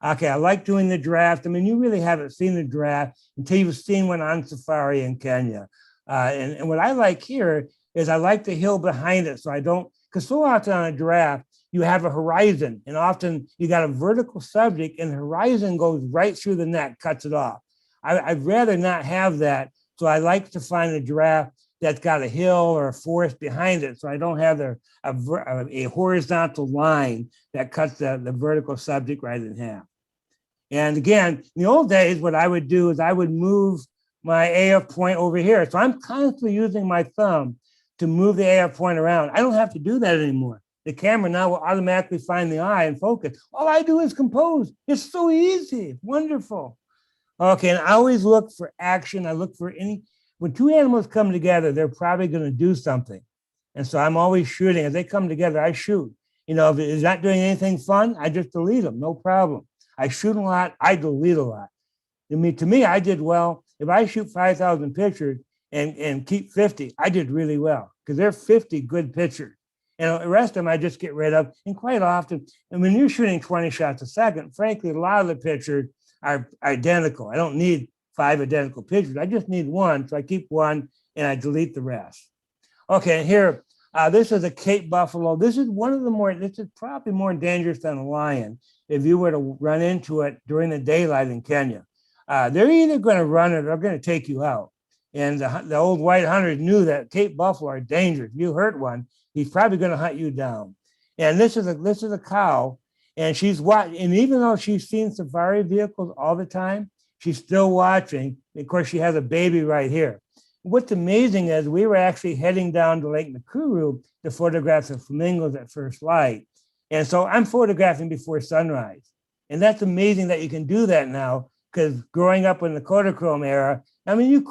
Okay, I like doing the draft. I mean, you really haven't seen the draft until you've seen one on safari in Kenya. And what I like here is I like the hill behind it. So I don't, because so often on a draft, you have a horizon and often you got a vertical subject and the horizon goes right through the neck, cuts it off. I'd rather not have that. So I like to find a draft that's got a hill or a forest behind it. So I don't have a horizontal line that cuts the vertical subject right in half. And again, in the old days, what I would do is I would move my AF point over here. So I'm constantly using my thumb to move the AF point around. I don't have to do that anymore. The camera now will automatically find the eye and focus. All I do is compose. It's so easy, wonderful. Okay, and I always look for action. I look for when two animals come together, they're probably going to do something. And so I'm always shooting. As they come together, I shoot. You know, if it's not doing anything fun, I just delete them, no problem. I shoot a lot, I delete a lot. I mean, to me, I did well. If I shoot 5,000 pictures and keep 50, I did really well because they're 50 good pictures. And the rest of them I just get rid of. And quite often, and when you're shooting 20 shots a second, frankly, a lot of the pictures are identical. I don't need 5 identical pictures. I just need one. So I keep one and I delete the rest. Okay, and here, this is a Cape buffalo. This is this is probably more dangerous than a lion if you were to run into it during the daylight in Kenya. They're either going to run or they're going to take you out. And the old white hunters knew that Cape buffalo are dangerous. If you hurt one, he's probably going to hunt you down. And this is a cow, and she's watching. And even though she's seen safari vehicles all the time, she's still watching. Of course, she has a baby right here. What's amazing is we were actually heading down to Lake Nakuru to photograph the flamingos at first light. And so I'm photographing before sunrise. And that's amazing that you can do that now, because growing up in the Kodachrome era, I mean,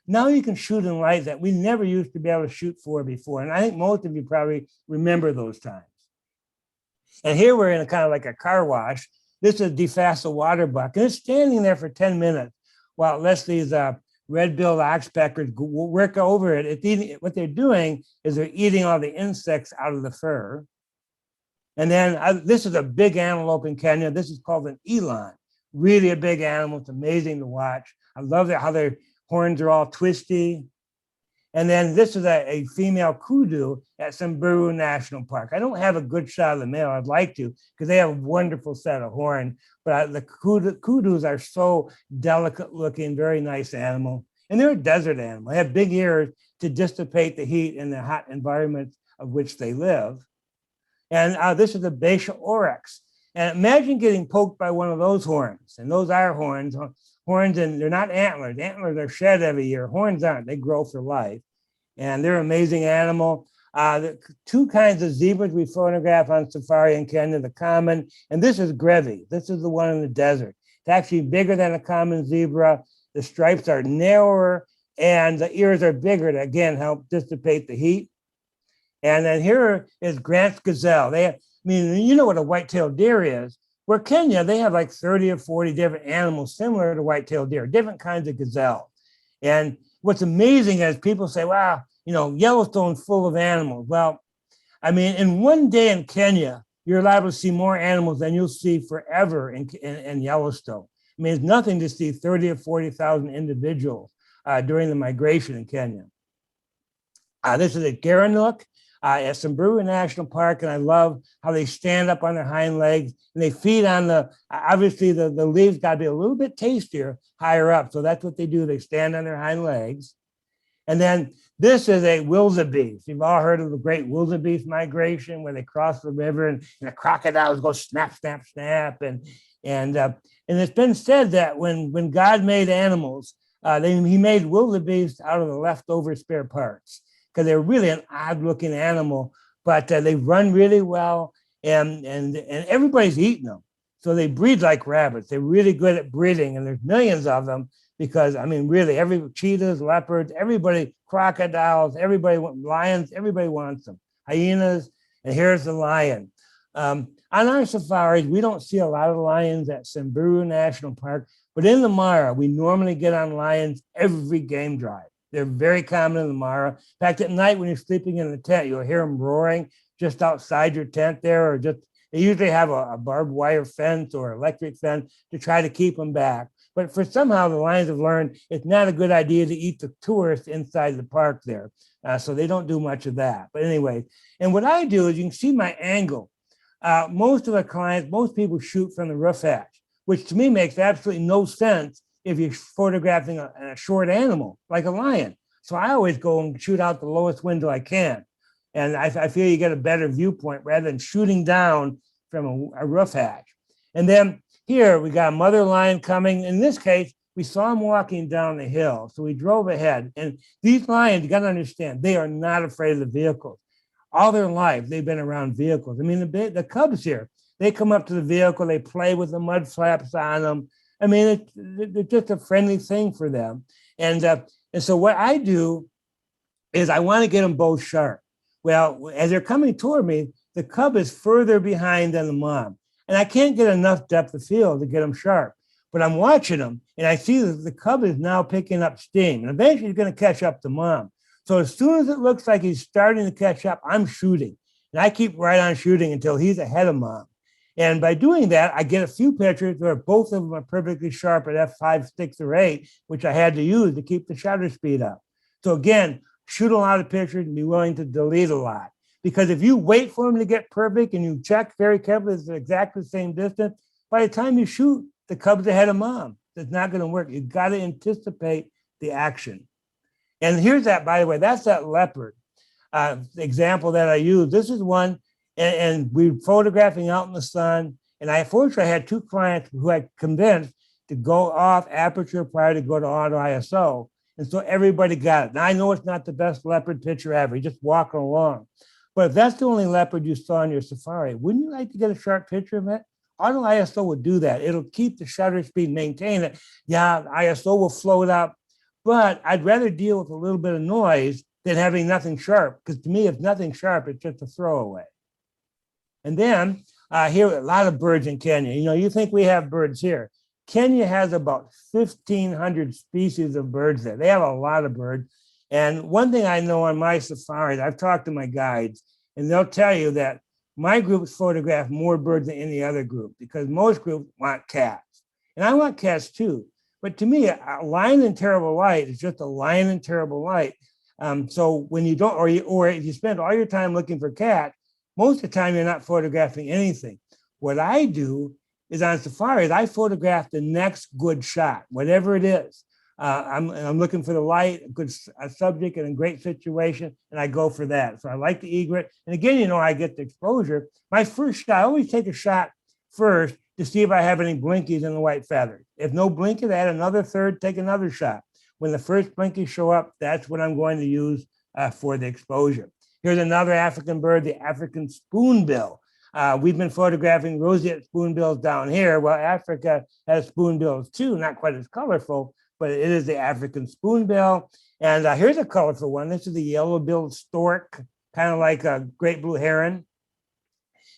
now you can shoot in light that we never used to be able to shoot for before. And I think most of you probably remember those times. And here we're in a kind of like a car wash. This is a defaced water buck, and it's standing there for 10 minutes while it lets these red-billed oxpeckers work over it. It's eating, what they're doing is they're eating all the insects out of the fur. And then this is a big antelope in Kenya. This is called an eland. Really a big animal. It's amazing to watch. I love how their horns are all twisty. And then this is a female kudu at Samburu National Park. I don't have a good shot of the male. I'd like to, because they have a wonderful set of horn. But the kudus are so delicate looking, very nice animal. And they're a desert animal. They have big ears to dissipate the heat in the hot environments of which they live. And this is a Basia Oryx. And imagine getting poked by one of those horns. And those are horns, and they're not antlers. Antlers are shed every year. Horns aren't. They grow for life. And they're an amazing animal. The two kinds of zebras we photograph on safari in Kenya, the common, and this is Grevy. This is the one in the desert. It's actually bigger than a common zebra. The stripes are narrower and the ears are bigger to, again, help dissipate the heat. And then here is Grant's gazelle. You know what a white-tailed deer is. Where Kenya, they have like 30 or 40 different animals similar to white-tailed deer, different kinds of gazelle. And what's amazing is people say, wow, Yellowstone's full of animals. Well, in one day in Kenya, you're allowed to see more animals than you'll see forever in Yellowstone. It's nothing to see 30 or 40,000 individuals during the migration in Kenya. This is a Gerlach at Samburu National Park, and I love how they stand up on their hind legs and they feed on obviously the leaves got to be a little bit tastier higher up. So that's what they do. They stand on their hind legs. And then this is a wildebeest. You've all heard of the great wildebeest migration where they cross the river and the crocodiles go snap, snap, snap. And it's been said that when God made animals, he made wildebeest out of the leftover spare parts, because they're really an odd-looking animal, but they run really well, and everybody's eating them. So they breed like rabbits. They're really good at breeding, and there's millions of them because, really, every cheetahs, leopards, everybody, crocodiles, lions, everybody wants them. Hyenas, and here's the lion. On our safaris, we don't see a lot of lions at Samburu National Park, but in the Mara, we normally get on lions every game drive. They're very common in the Mara. In fact, at night when you're sleeping in the tent, you'll hear them roaring just outside your tent there, they usually have a barbed wire fence or electric fence to try to keep them back. But somehow the lions have learned it's not a good idea to eat the tourists inside the park there. So they don't do much of that. But anyway, and what I do is you can see my angle. Most of the clients, most people shoot from the roof hatch, which to me makes absolutely no sense if you're photographing a short animal like a lion. So I always go and shoot out the lowest window I can. And I feel you get a better viewpoint rather than shooting down from a roof hatch. And then here we got a mother lion coming. In this case, we saw him walking down the hill. So we drove ahead. And these lions, you got to understand, they are not afraid of the vehicles. All their life, they've been around vehicles. The cubs here, they come up to the vehicle, they play with the mud flaps on them. It's just a friendly thing for them. And so what I do is I want to get them both sharp. Well, as they're coming toward me, the cub is further behind than the mom. And I can't get enough depth of field to get them sharp. But I'm watching them, and I see that the cub is now picking up steam. And eventually he's going to catch up to mom. So as soon as it looks like he's starting to catch up, I'm shooting. And I keep right on shooting until he's ahead of mom. And by doing that, I get a few pictures where both of them are perfectly sharp at f5, 6, or 8, which I had to use to keep the shutter speed up. So again, shoot a lot of pictures and be willing to delete a lot. Because if you wait for them to get perfect and you check very carefully it's exactly the same distance, by the time you shoot, the cub's ahead of mom. It's not going to work. You've got to anticipate the action. And here's that, by the way, that's that leopard example that I use. This is one. And we were photographing out in the sun. And I fortunately had two clients who I convinced to go off Aperture Priority to go to auto ISO. And so everybody got it. Now I know it's not the best leopard picture ever. You're just walking along. But if that's the only leopard you saw on your safari, wouldn't you like to get a sharp picture of it? Auto ISO would do that. It'll keep the shutter speed, maintain it. Yeah, ISO will float up. But I'd rather deal with a little bit of noise than having nothing sharp. Because to me, if nothing sharp, it's just a throwaway. And then here, a lot of birds in Kenya. You think we have birds here. Kenya has about 1,500 species of birds there. They have a lot of birds. And one thing I know on my safaris, I've talked to my guides, and they'll tell you that my groups photograph more birds than any other group because most groups want cats. And I want cats too. But to me, a lion in terrible light is just a lion in terrible light. So when you don't, or if you spend all your time looking for cat, most of the time you're not photographing anything. What I do is on safaris, I photograph the next good shot, whatever it is. I'm looking for the light, a good subject in a great situation, and I go for that. So I like the egret. And again, I get the exposure. My first shot, I always take a shot first to see if I have any blinkies in the white feather. If no blinkies, add another third, take another shot. When the first blinkies show up, that's what I'm going to use for the exposure. Here's another African bird, the African spoonbill. We've been photographing roseate spoonbills down here. Well, Africa has spoonbills too, not quite as colorful, but it is the African spoonbill. And here's a colorful one. This is the yellow-billed stork, kind of like a great blue heron.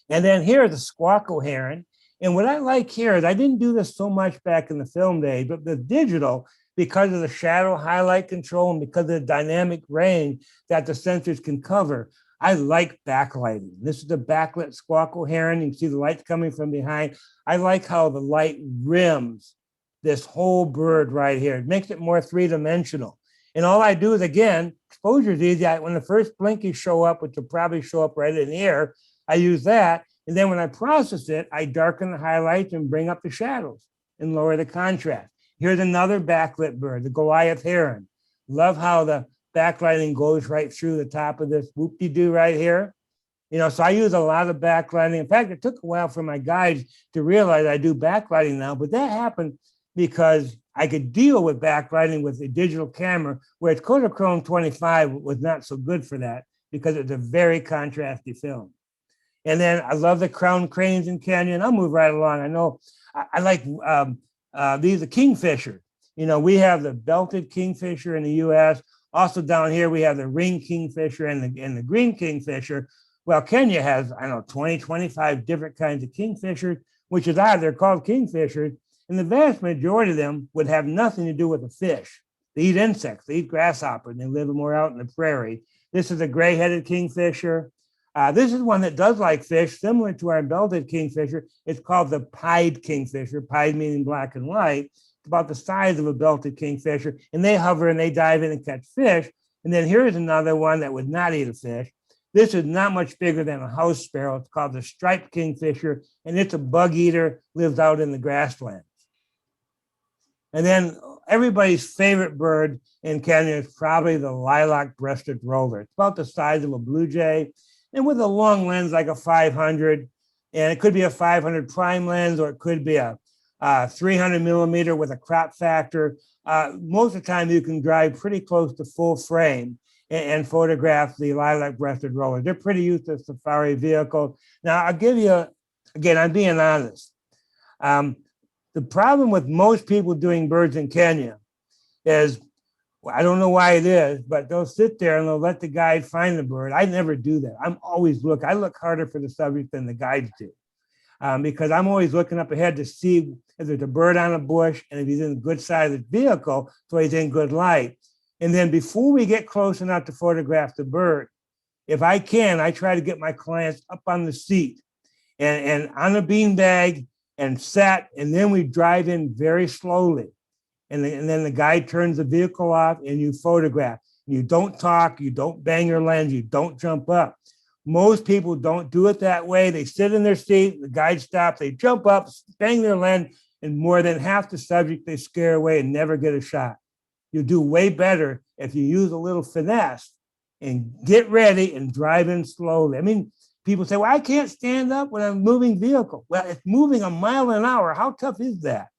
And then here is the squawko heron. And what I like here is I didn't do this so much back in the film days, but the digital, because of the shadow highlight control and because of the dynamic range that the sensors can cover, I like backlighting. This is the backlit squawko heron. You can see the lights coming from behind. I like how the light rims this whole bird right here. It makes it more three-dimensional. And all I do is, again, exposure is easy. When the first blinkies show up, which will probably show up right in here, I use that. And then when I process it, I darken the highlights and bring up the shadows and lower the contrast. Here's another backlit bird, the Goliath Heron. Love how the backlighting goes right through the top of this whoop-de-doo right here. So I use a lot of backlighting. In fact, it took a while for my guides to realize I do backlighting now, but that happened because I could deal with backlighting with a digital camera, whereas Kodachrome 25 was not so good for that because it's a very contrasty film. And then I love the crowned cranes in Canyon. I'll move right along. I know I like these are Kingfisher. We have the belted Kingfisher in the US. Also down here, we have the ring Kingfisher and the green Kingfisher. Well, Kenya has, 20, 25 different kinds of Kingfishers, which is odd. They're called Kingfishers. And the vast majority of them would have nothing to do with the fish. They eat insects, they eat grasshoppers, and they live more out in the prairie. This is a gray-headed Kingfisher. This is one that does like fish, similar to our belted Kingfisher. It's called the pied Kingfisher, pied meaning black and white. It's about the size of a belted Kingfisher, and they hover and they dive in and catch fish. And then here's another one that would not eat a fish. This is not much bigger than a house sparrow. It's called the striped Kingfisher, and it's a bug eater, lives out in the grasslands. And then everybody's favorite bird in Kenya is probably the Lilacbreasted Roller. It's about the size of a blue jay, and with a long lens like a 500, and it could be a 500 prime lens, or it could be a 300 millimeter with a crop factor. Most of the time you can drive pretty close to full frame and photograph the Lilacbreasted Roller. They're pretty used to safari vehicles. Now I'll give you, again, I'm being honest. The problem with most people doing birds in Kenya is, I don't know why it is, but they'll sit there and they'll let the guide find the bird. I never do that. I look harder for the subject than the guides do, because I'm always looking up ahead to see if there's a bird on a bush and if he's in a good side of the vehicle, so he's in good light. And then before we get close enough to photograph the bird, if I can, I try to get my clients up on the seat and on a beanbag and sat, and then we drive in very slowly. And then the guide turns the vehicle off and you photograph. You don't talk, you don't bang your lens, you don't jump up. Most people don't do it that way. They sit in their seat, the guide stops, they jump up, bang their lens, and more than half the subject they scare away and never get a shot. You do way better if you use a little finesse and get ready and drive in slowly. People say, well, I can't stand up when I'm moving vehicle. Well, it's moving a mile an hour. How tough is that?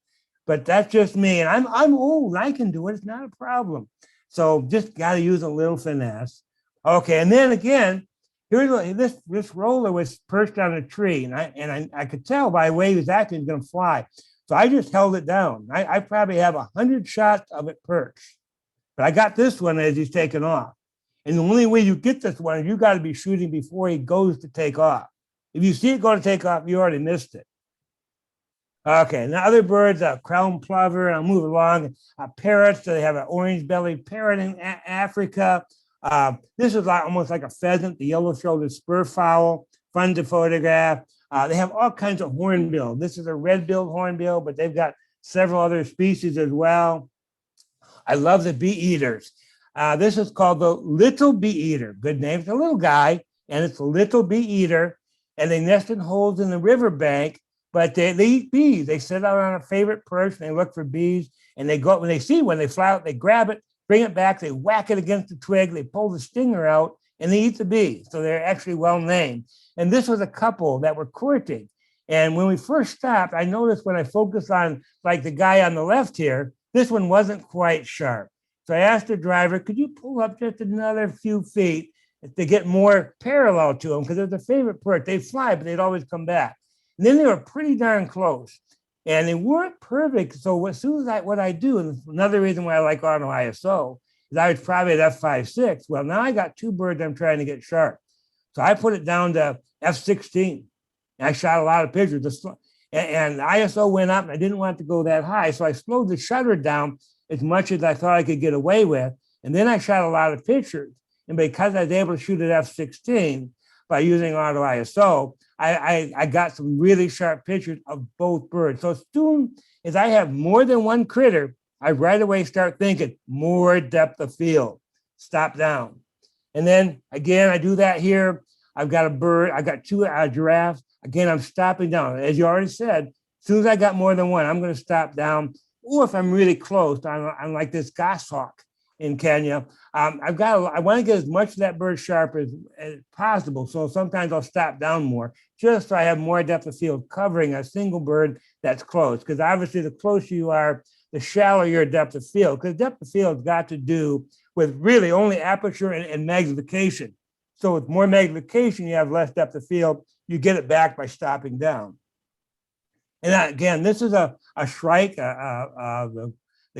But that's just me. And I'm old. I can do it. It's not a problem. So just got to use a little finesse. Okay. And then again, here's this roller was perched on a tree. And I could tell by the way he was acting, he's going to fly. So I just held it down. I probably have 100 shots of it perched. But I got this one as he's taking off. And the only way you get this one is you got to be shooting before he goes to take off. If you see it go to take off, you already missed it. Okay, now other birds, crown plover, and I'll move along. Parrots, so they have an orange-bellied parrot in Africa. This is almost like a pheasant, the yellow-shouldered spurfowl, fun to photograph. They have all kinds of hornbill. This is a red-billed hornbill, but they've got several other species as well. I love the Beeeaters. This is called the little Beeeater. Good name. It's a little guy, and it's a little Beeeater, and they nest in holes in the riverbank, but they eat bees. They sit out on a favorite perch, and they look for bees, and they go, when they fly out, they grab it, bring it back, they whack it against the twig, they pull the stinger out, and they eat the bee. So they're actually well named. And this was a couple that were courting. And when we first stopped, I noticed when I focused on like the guy on the left here, this one wasn't quite sharp. So I asked the driver, could you pull up just another few feet to get more parallel to them? Because it's a favorite perch. They fly, but they'd always come back. And then they were pretty darn close. And they weren't perfect. So as soon as what I do, and another reason why I like auto ISO, is I was probably at f5.6. Well, now I got two birds I'm trying to get sharp. So I put it down to f16. And I shot a lot of pictures. And the ISO went up, and I didn't want it to go that high. So I slowed the shutter down as much as I thought I could get away with. And then I shot a lot of pictures. And because I was able to shoot at f16 by using auto ISO, I got some really sharp pictures of both birds. So as soon as I have more than one critter, I right away start thinking more depth of field, stop down. And then again, I do that here. I've got a bird, I got two giraffes. Again, I'm stopping down. As you already said, as soon as I got more than one, I'm going to stop down. Or if I'm really close, I'm like this goshawk in Kenya. I want to get as much of that bird sharp as possible. So sometimes I'll stop down more, just so I have more depth of field covering a single bird that's close. Because obviously, the closer you are, the shallower your depth of field. Because depth of field has got to do with really only aperture and magnification. So with more magnification, you have less depth of field. You get it back by stopping down. And again, this is a shrike, the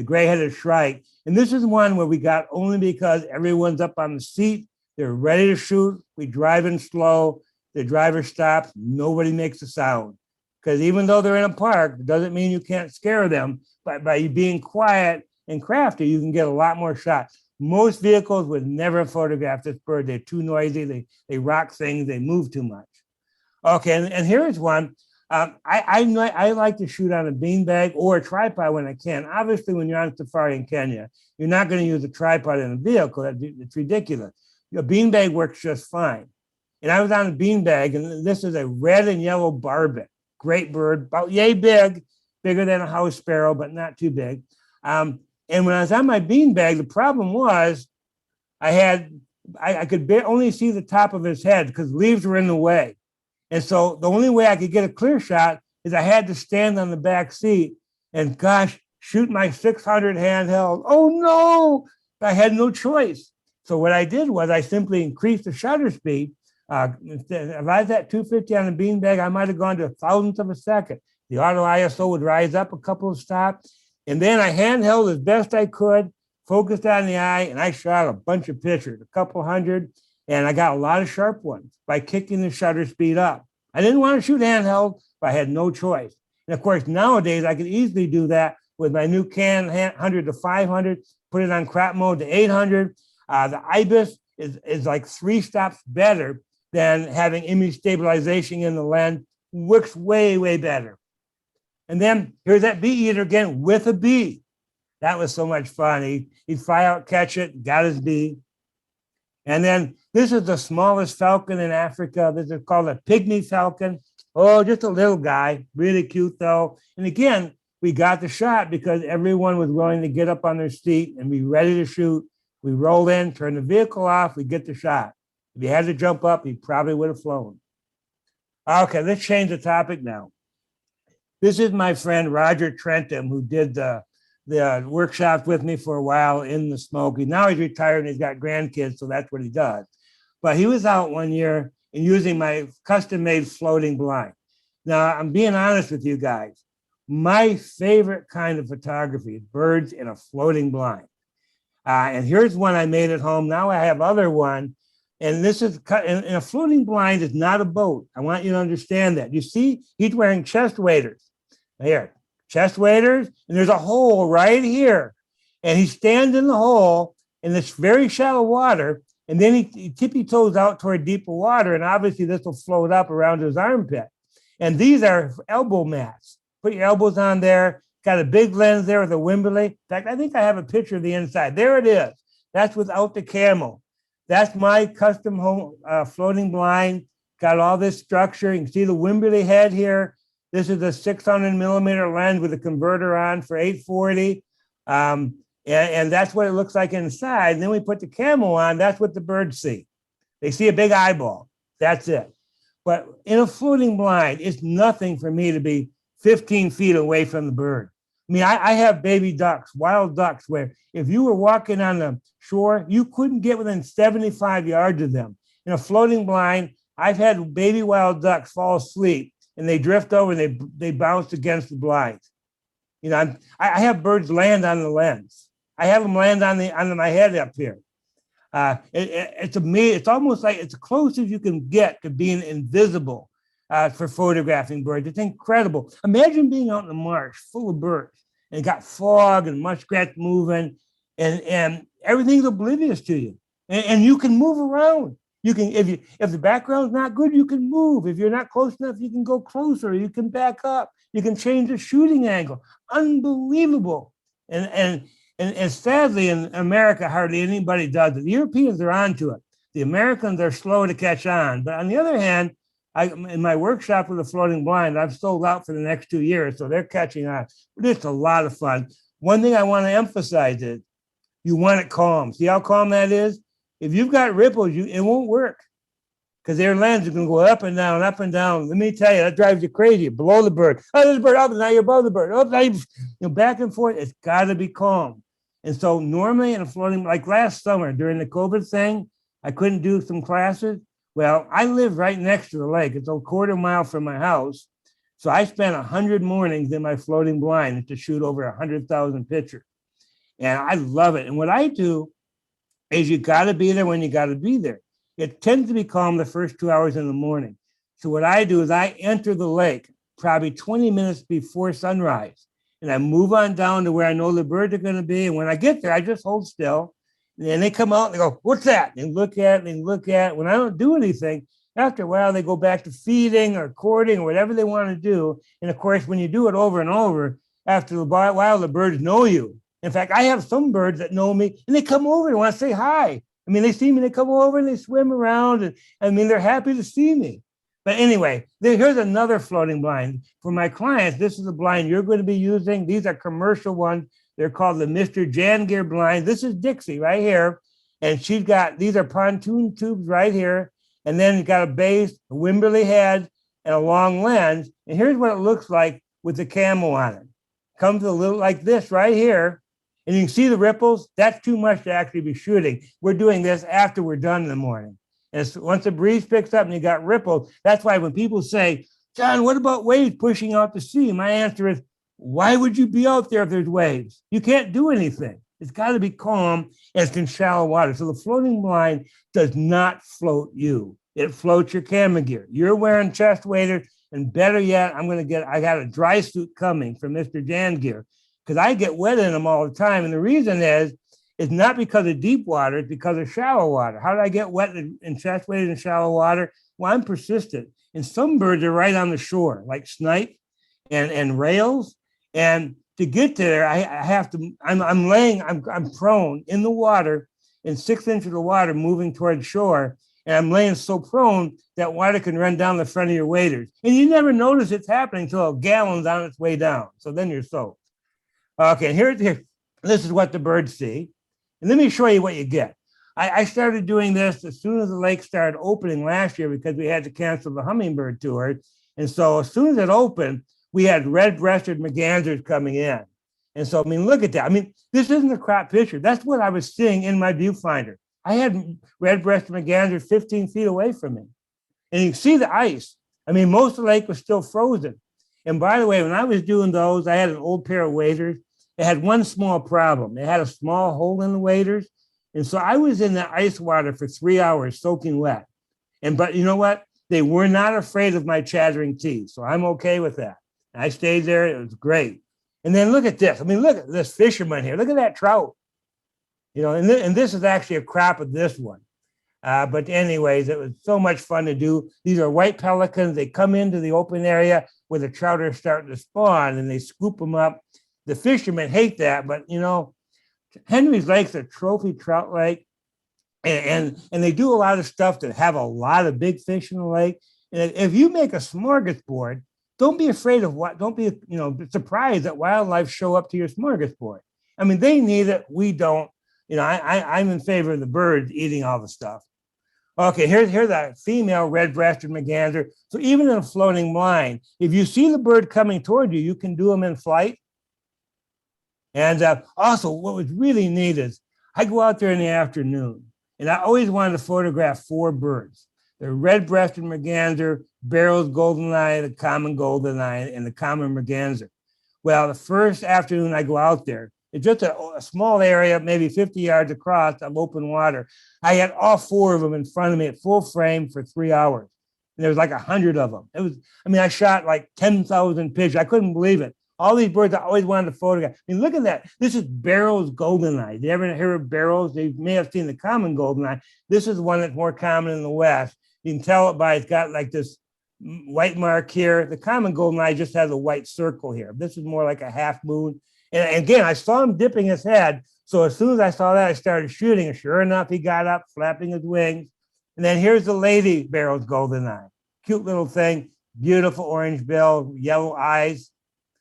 gray-headed shrike. And this is one where we got only because everyone's up on the seat. They're ready to shoot. We drive in slow. The driver stops. Nobody makes a sound. Because even though they're in a park, it doesn't mean you can't scare them. But by being quiet and crafty, you can get a lot more shots. Most vehicles would never photograph this bird. They're too noisy. They rock things. They move too much. Okay, and here's one. I like to shoot on a beanbag or a tripod when I can. Obviously, when you're on safari in Kenya, you're not going to use a tripod in a vehicle. It's ridiculous. A beanbag works just fine. And I was on a beanbag, and this is a red and yellow barbet. Great bird, about yay big, bigger than a house sparrow, but not too big. And when I was on my beanbag, the problem was I could only see the top of his head because leaves were in the way. And so the only way I could get a clear shot is I had to stand on the back seat and, gosh, shoot my 600 handheld. Oh, no, I had no choice. So what I did was I simply increased the shutter speed. If I was at 250 on a beanbag, I might have gone to a thousandth of a second. The auto ISO would rise up a couple of stops. And then I handheld as best I could, focused on the eye, and I shot a bunch of pictures, a couple hundred. And I got a lot of sharp ones by kicking the shutter speed up. I didn't want to shoot handheld, but I had no choice. And of course, nowadays, I could easily do that with my new Canon 100 to 500, put it on crop mode to 800. The IBIS is like 3 stops better than having image stabilization in the lens. Works way, way better. And then here's that Beeeater again with a bee. That was so much fun. He'd fly out, catch it, got his bee. And then this is the smallest falcon in Africa. This is called a pygmy falcon. Oh, just a little guy, really cute though. And again, we got the shot because everyone was willing to get up on their seat and be ready to shoot. We roll in, turn the vehicle off, we get the shot. If he had to jump up, he probably would have flown. Okay, let's change the topic now. This is my friend Roger Trentham, who did the workshop with me for a while in the Smoky. Now he's retired and he's got grandkids, so that's what he does. But he was out one year and using my custom-made floating blind. Now, I'm being honest with you guys. My favorite kind of photography is birds in a floating blind. And here's one I made at home. Now I have other one. And this is and a floating blind is not a boat. I want you to understand that. You see, he's wearing chest waders. Here, chest waders, and there's a hole right here. And he stands in the hole in this very shallow water, and then he tippy toes out toward deeper water, and obviously this will float up around his armpit. And these are elbow mats. Put your elbows on there, got a big lens there with a Wimberley. In fact, I think I have a picture of the inside. There it is. That's without the camo. That's my custom home floating blind. Got all this structure. You can see the Wimberley head here. This is a 600 millimeter lens with a converter on for 840. And that's what it looks like inside. And then we put the camo on. That's what the birds see. They see a big eyeball. That's it. But in a floating blind, it's nothing for me to be 15 feet away from the bird. I mean, I have baby ducks, wild ducks, where if you were walking on the shore, you couldn't get within 75 yards of them. In a floating blind, I've had baby wild ducks fall asleep and they drift over and they bounce against the blinds. You know, I have birds land on the lens. I have them land on my head up here. It's almost like it's as close as you can get to being invisible for photographing birds. It's incredible. Imagine being out in the marsh full of birds and got fog and muskrats moving and everything's oblivious to you. And you can move around. You can, if the background's not good, you can move. If you're not close enough, you can go closer. You can back up. You can change the shooting angle. Unbelievable. And sadly, in America, hardly anybody does it. The Europeans are onto it. The Americans are slow to catch on. But on the other hand, in my workshop with a floating blind, I've sold out for the next 2 years, so they're catching on. But it's a lot of fun. One thing I want to emphasize is you want it calm. See how calm that is? If you've got ripples, it won't work because their lens is going to go up and down, up and down. Let me tell you, that drives you crazy. Below the bird. Oh, there's a bird up, and now you're above the bird. Oh, now back and forth. It's got to be calm. And so normally in a floating, like last summer during the COVID thing, I couldn't do some classes. Well, I live right next to the lake. It's a quarter mile from my house. So I spent 100 mornings in my floating blind to shoot over 100,000 pictures. And I love it. And what I do is you got to be there when you got to be there. It tends to be calm the first 2 hours in the morning. So what I do is I enter the lake probably 20 minutes before sunrise. And I move on down to where I know the birds are going to be. And when I get there, I just hold still. And they come out and they go, what's that? And look at it and look at it. When I don't do anything, after a while, they go back to feeding or courting or whatever they want to do. And of course, when you do it over and over, after a while, the birds know you. In fact, I have some birds that know me and they come over and want to say hi. I mean, they see me, they come over and they swim around. And I mean, they're happy to see me. But anyway, here's another floating blind. For my clients, this is a blind you're going to be using. These are commercial ones. They're called the Mr. Jangear blind. This is Dixie right here. And she's got, these are pontoon tubes right here. And then you've got a base, a Wimberley head, and a long lens. And here's what it looks like with the camo on it. Comes a little like this right here. And you can see the ripples. That's too much to actually be shooting. We're doing this after we're done in the morning. And so once the breeze picks up and you got ripples, that's why when people say, John, what about waves pushing out to sea? My answer is, why would you be out there if there's waves? You can't do anything. It's got to be calm and it's in shallow water. So the floating blind does not float you. It floats your camera gear. You're wearing chest waders, and better yet, I got a dry suit coming from Mr. Jangear because I get wet in them all the time. And the reason is, it's not because of deep water, it's because of shallow water. How did I get wet and chest waded in shallow water? Well, I'm persistent. And some birds are right on the shore, like snipe and rails. And to get there, I have to, I'm prone in the water in 6 inches of water moving towards shore. And I'm laying so prone that water can run down the front of your waders. And you never notice it's happening until a gallon's on its way down. So then you're soaked. Okay, here, this is what the birds see. And let me show you what you get. I started doing this as soon as the lake started opening last year because we had to cancel the hummingbird tour. And so as soon as it opened, we had red-breasted mergansers coming in. And so, I mean, look at that. I mean, this isn't a crop picture. That's what I was seeing in my viewfinder. I had red-breasted mergansers 15 feet away from me. And you can see the ice. I mean, most of the lake was still frozen. And by the way, when I was doing those, I had an old pair of waders. It had one small problem. They had a small hole in the waders. And so I was in the ice water for 3 hours soaking wet. But you know what? They were not afraid of my chattering teeth. So I'm okay with that. And I stayed there. It was great. And then look at this. I mean, look at this fisherman here. Look at that trout. You know, and this is actually a crop of this one. But anyways, it was so much fun to do. These are white pelicans. They come into the open area where the trout are starting to spawn and they scoop them up. the fishermen hate that, but Henry's Lake's a trophy trout lake, and they do a lot of stuff to have a lot of big fish in the lake. And if you make a smorgasbord, don't be afraid of don't be surprised that wildlife show up to your smorgasbord. I mean, they need it, we don't. I'm in favor of the birds eating all the stuff. Okay, here's that female red-breasted merganser. So even in a floating blind, if you see the bird coming toward you, you can do them in flight. And also, what was really neat is I go out there in the afternoon, and I always wanted to photograph 4 birds: the red-breasted merganser, Barrow's goldeneye, the common goldeneye, and the common merganser. Well, the first afternoon I go out there, it's just a small area, maybe 50 yards across of open water. I had all 4 of them in front of me at full frame for 3 hours. And there was like 100 of them. I shot like 10,000 pictures. I couldn't believe it. All these birds I always wanted to photograph. I mean, look at that. This is Barrow's goldeneye. Did you ever hear of Barrow's? They may have seen the common goldeneye. This is one that's more common in the West. You can tell it by it's got like this white mark here. The common goldeneye just has a white circle here. This is more like a half moon. And again, I saw him dipping his head. So as soon as I saw that, I started shooting. And sure enough, he got up, flapping his wings. And then here's the lady Barrow's goldeneye. Cute little thing, beautiful orange bill, yellow eyes.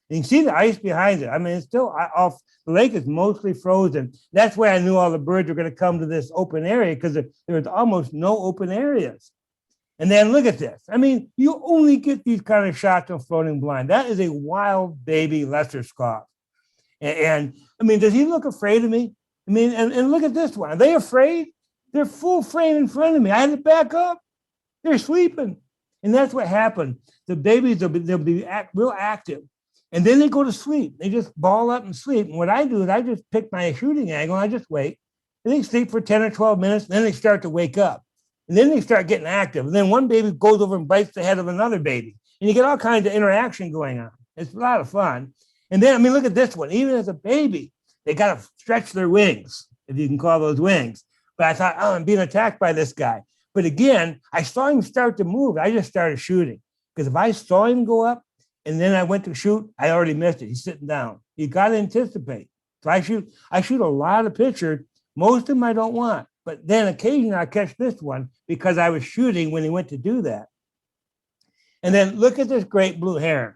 You can see the ice behind it. I mean, it's still off. The lake is mostly frozen. That's why I knew all the birds were going to come to this open area, because there was almost no open areas. And then look at this. I mean, you only get these kind of shots on floating blind. That is a wild baby lesser scoff. And I mean, does he look afraid of me? I mean, and look at this one. Are they afraid? They're full frame in front of me. I had to back up. They're sleeping. And that's what happened. The babies, they'll be real active. And then they go to sleep. They just ball up and sleep. And what I do is I just pick my shooting angle and I just wait. And they sleep for 10 or 12 minutes. And then they start to wake up. And then they start getting active. And then one baby goes over and bites the head of another baby. And you get all kinds of interaction going on. It's a lot of fun. And then, I mean, look at this one. Even as a baby, they got to stretch their wings, if you can call those wings. But I thought, oh, I'm being attacked by this guy. But again, I saw him start to move. I just started shooting. Because if I saw him go up and then I went to shoot, I already missed it. He's sitting down. You got to anticipate. So I shoot a lot of pictures. Most of them I don't want. But then occasionally I catch this one because I was shooting when he went to do that. And then look at this great blue heron.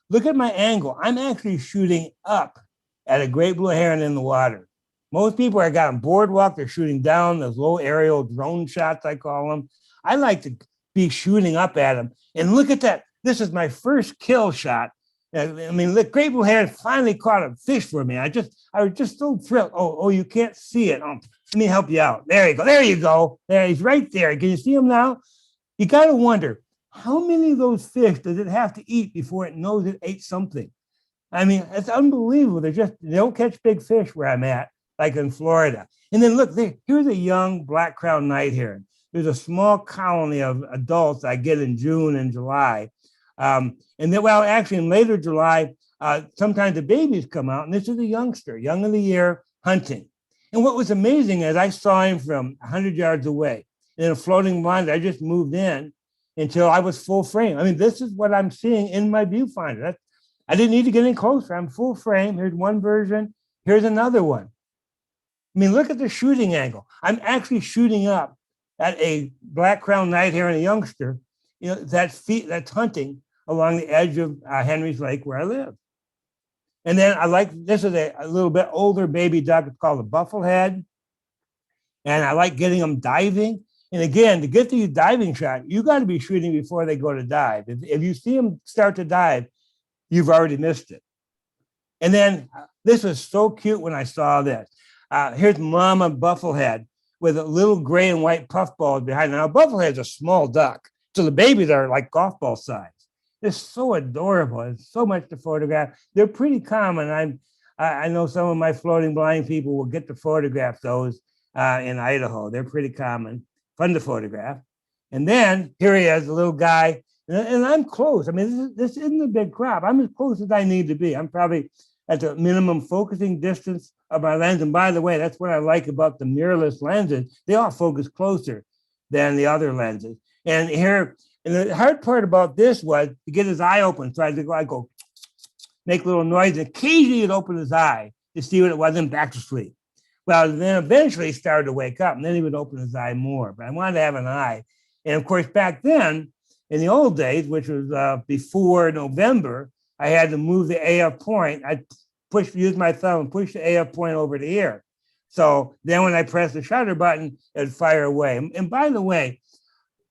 Look at my angle. I'm actually shooting up at a great blue heron in the water. Most people are got on boardwalk. They're shooting down, those low aerial drone shots, I call them. I like to be shooting up at them. And look at that. This is my first kill shot. I mean, look, great blue heron finally caught a fish for me. I was just so thrilled. Oh, you can't see it. Let me help you out. There you go. There you go. There, he's right there. Can you see him now? You got to wonder, how many of those fish does it have to eat before it knows it ate something? I mean, it's unbelievable. They don't catch big fish where I'm at, like in Florida. And then look, here's a young black-crowned night heron. There's a small colony of adults I get in June and July. And then, well, actually in later July, sometimes the babies come out, and this is a youngster, young of the year, hunting. And what was amazing is I saw him from 100 yards away. In a floating blind, I just moved in until I was full frame. I mean, this is what I'm seeing in my viewfinder. I didn't need to get any closer. I'm full frame. Here's one version. Here's another one. I mean, look at the shooting angle. I'm actually shooting up at a black-crowned night heron, a youngster, that's hunting along the edge of Henry's Lake where I live. And then this is a little bit older baby duck. It's called a bufflehead. And I like getting them diving. And again, to get these diving shots, you got to be shooting before they go to dive. If you see them start to dive, you've already missed it. And then this was so cute when I saw this. Here's Mama Bufflehead with a little gray and white puffballs behind her. Now, Bufflehead's a small duck, so the babies are like golf ball size. They're so adorable. It's so much to photograph. They're pretty common. I know some of my floating blind people will get to photograph those in Idaho. They're pretty common, fun to photograph. And then here he is, a little guy, and I'm close. I mean, this isn't a big crop. I'm as close as I need to be. I'm probably at the minimum focusing distance of my lens. And by the way, that's what I like about the mirrorless lenses. They all focus closer than the other lenses. And here, and the hard part about this was to get his eye open. So I go, make little noise. And occasionally he'd open his eye to see what it was and back to sleep. Well, then eventually he started to wake up and then he would open his eye more. But I wanted to have an eye. And of course, back then, in the old days, which was before November, I had to move the AF point. I'd use my thumb and push the AF point over the ear. So then when I press the shutter button, it'd fire away. And by the way,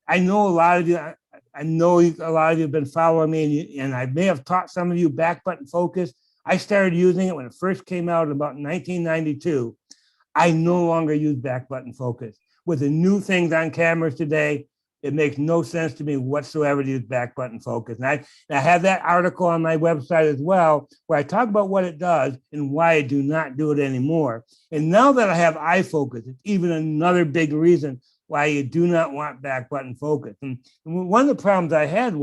I know a lot of you have been following me, and I may have taught some of you back button focus. I started using it when it first came out in about 1992. I no longer use back button focus. With the new things on cameras today, it makes no sense to me whatsoever to use back button focus. And I have that article on my website as well, where I talk about what it does and why I do not do it anymore. And now that I have iFocus, it's even another big reason why you do not want back button focus. And one of the problems I had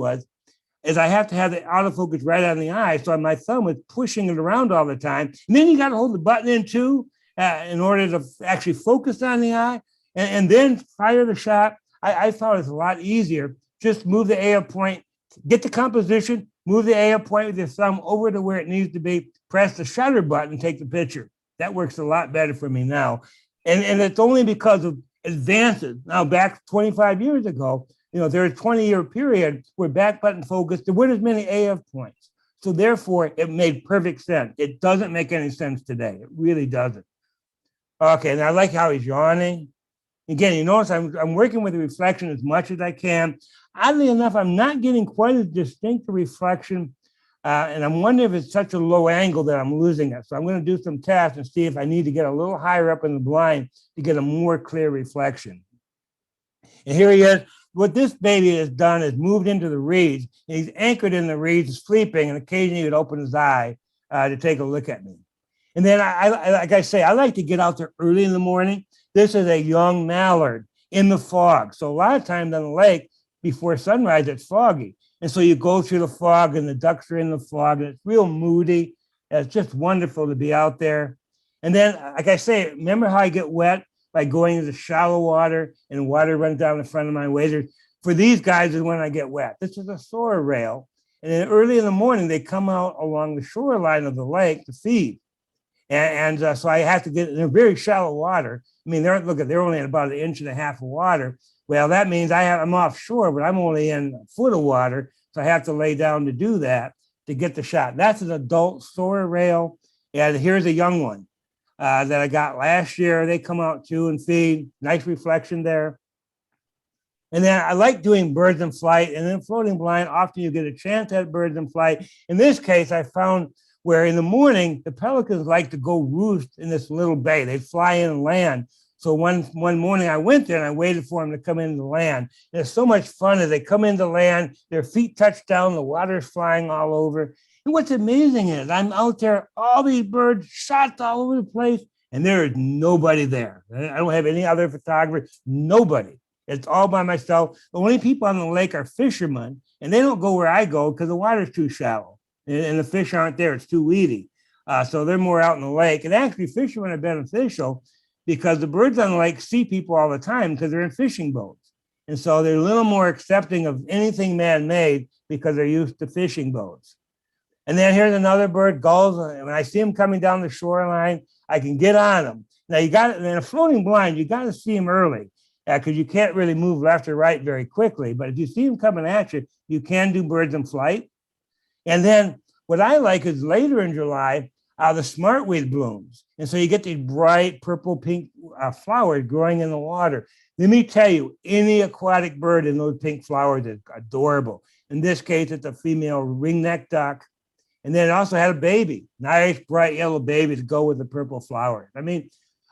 is I have to have the autofocus right on the eye. So my thumb was pushing it around all the time. And then you got to hold the button in too, in order to actually focus on the eye and then fire the shot. I found it's a lot easier. Just move the AF point, get the composition, move the AF point with your thumb over to where it needs to be, press the shutter button, take the picture. That works a lot better for me now. And it's only because of advances. Now, back 25 years ago, there was a 20-year period where back button focus, there weren't as many AF points. So therefore, it made perfect sense. It doesn't make any sense today. It really doesn't. Okay, and I like how he's yawning. Again, you notice I'm working with the reflection as much as I can. Oddly enough, I'm not getting quite as distinct a reflection, and I'm wondering if it's such a low angle that I'm losing it. So I'm going to do some tests and see if I need to get a little higher up in the blind to get a more clear reflection. And here he is. What this baby has done is moved into the reeds, and he's anchored in the reeds, sleeping, and occasionally he would open his eye to take a look at me. And then, like I say, I like to get out there early in the morning. This is a young mallard in the fog. So a lot of times on the lake, before sunrise, it's foggy. And so you go through the fog and the ducks are in the fog and it's real moody. It's just wonderful to be out there. And then, like I say, remember how I get wet by going into shallow water and water runs down the front of my waders? For these guys is when I get wet. This is a solar rail. And then early in the morning, they come out along the shoreline of the lake to feed. And so I have to get, they're very shallow water. I mean, they're only in about 1.5 inches of water. Well, that means I'm offshore, but I'm only in a foot of water. So I have to lay down to do that to get the shot. That's an adult solar rail. And here's a young one that I got last year. They come out too and feed. Nice reflection there. And then I like doing birds in flight, and then floating blind. Often you get a chance at birds in flight. In this case, I found where in the morning, the pelicans like to go roost in this little bay. They fly in and land. So one morning I went there and I waited for them to come into land. And it's so much fun as they come into land, their feet touch down, the water's flying all over. And what's amazing is I'm out there, all these birds, shots all over the place, and there is nobody there. I don't have any other photographers, nobody. It's all by myself. The only people on the lake are fishermen, and they don't go where I go because the water's too shallow. And the fish aren't there. It's too weedy. So they're more out in the lake. And actually, fishermen are beneficial because the birds on the lake see people all the time because they're in fishing boats. And so they're a little more accepting of anything man-made because they're used to fishing boats. And then here's another bird, gulls. When I see them coming down the shoreline, I can get on them. Now, in a floating blind, you got to see them early because you can't really move left or right very quickly. But if you see them coming at you, you can do birds in flight. And then what I like is later in July, the smartweed blooms. And so you get these bright purple pink flowers growing in the water. Let me tell you, any aquatic bird in those pink flowers is adorable. In this case, it's a female ringneck duck. And then it also had a baby, nice bright yellow baby to go with the purple flowers. I mean,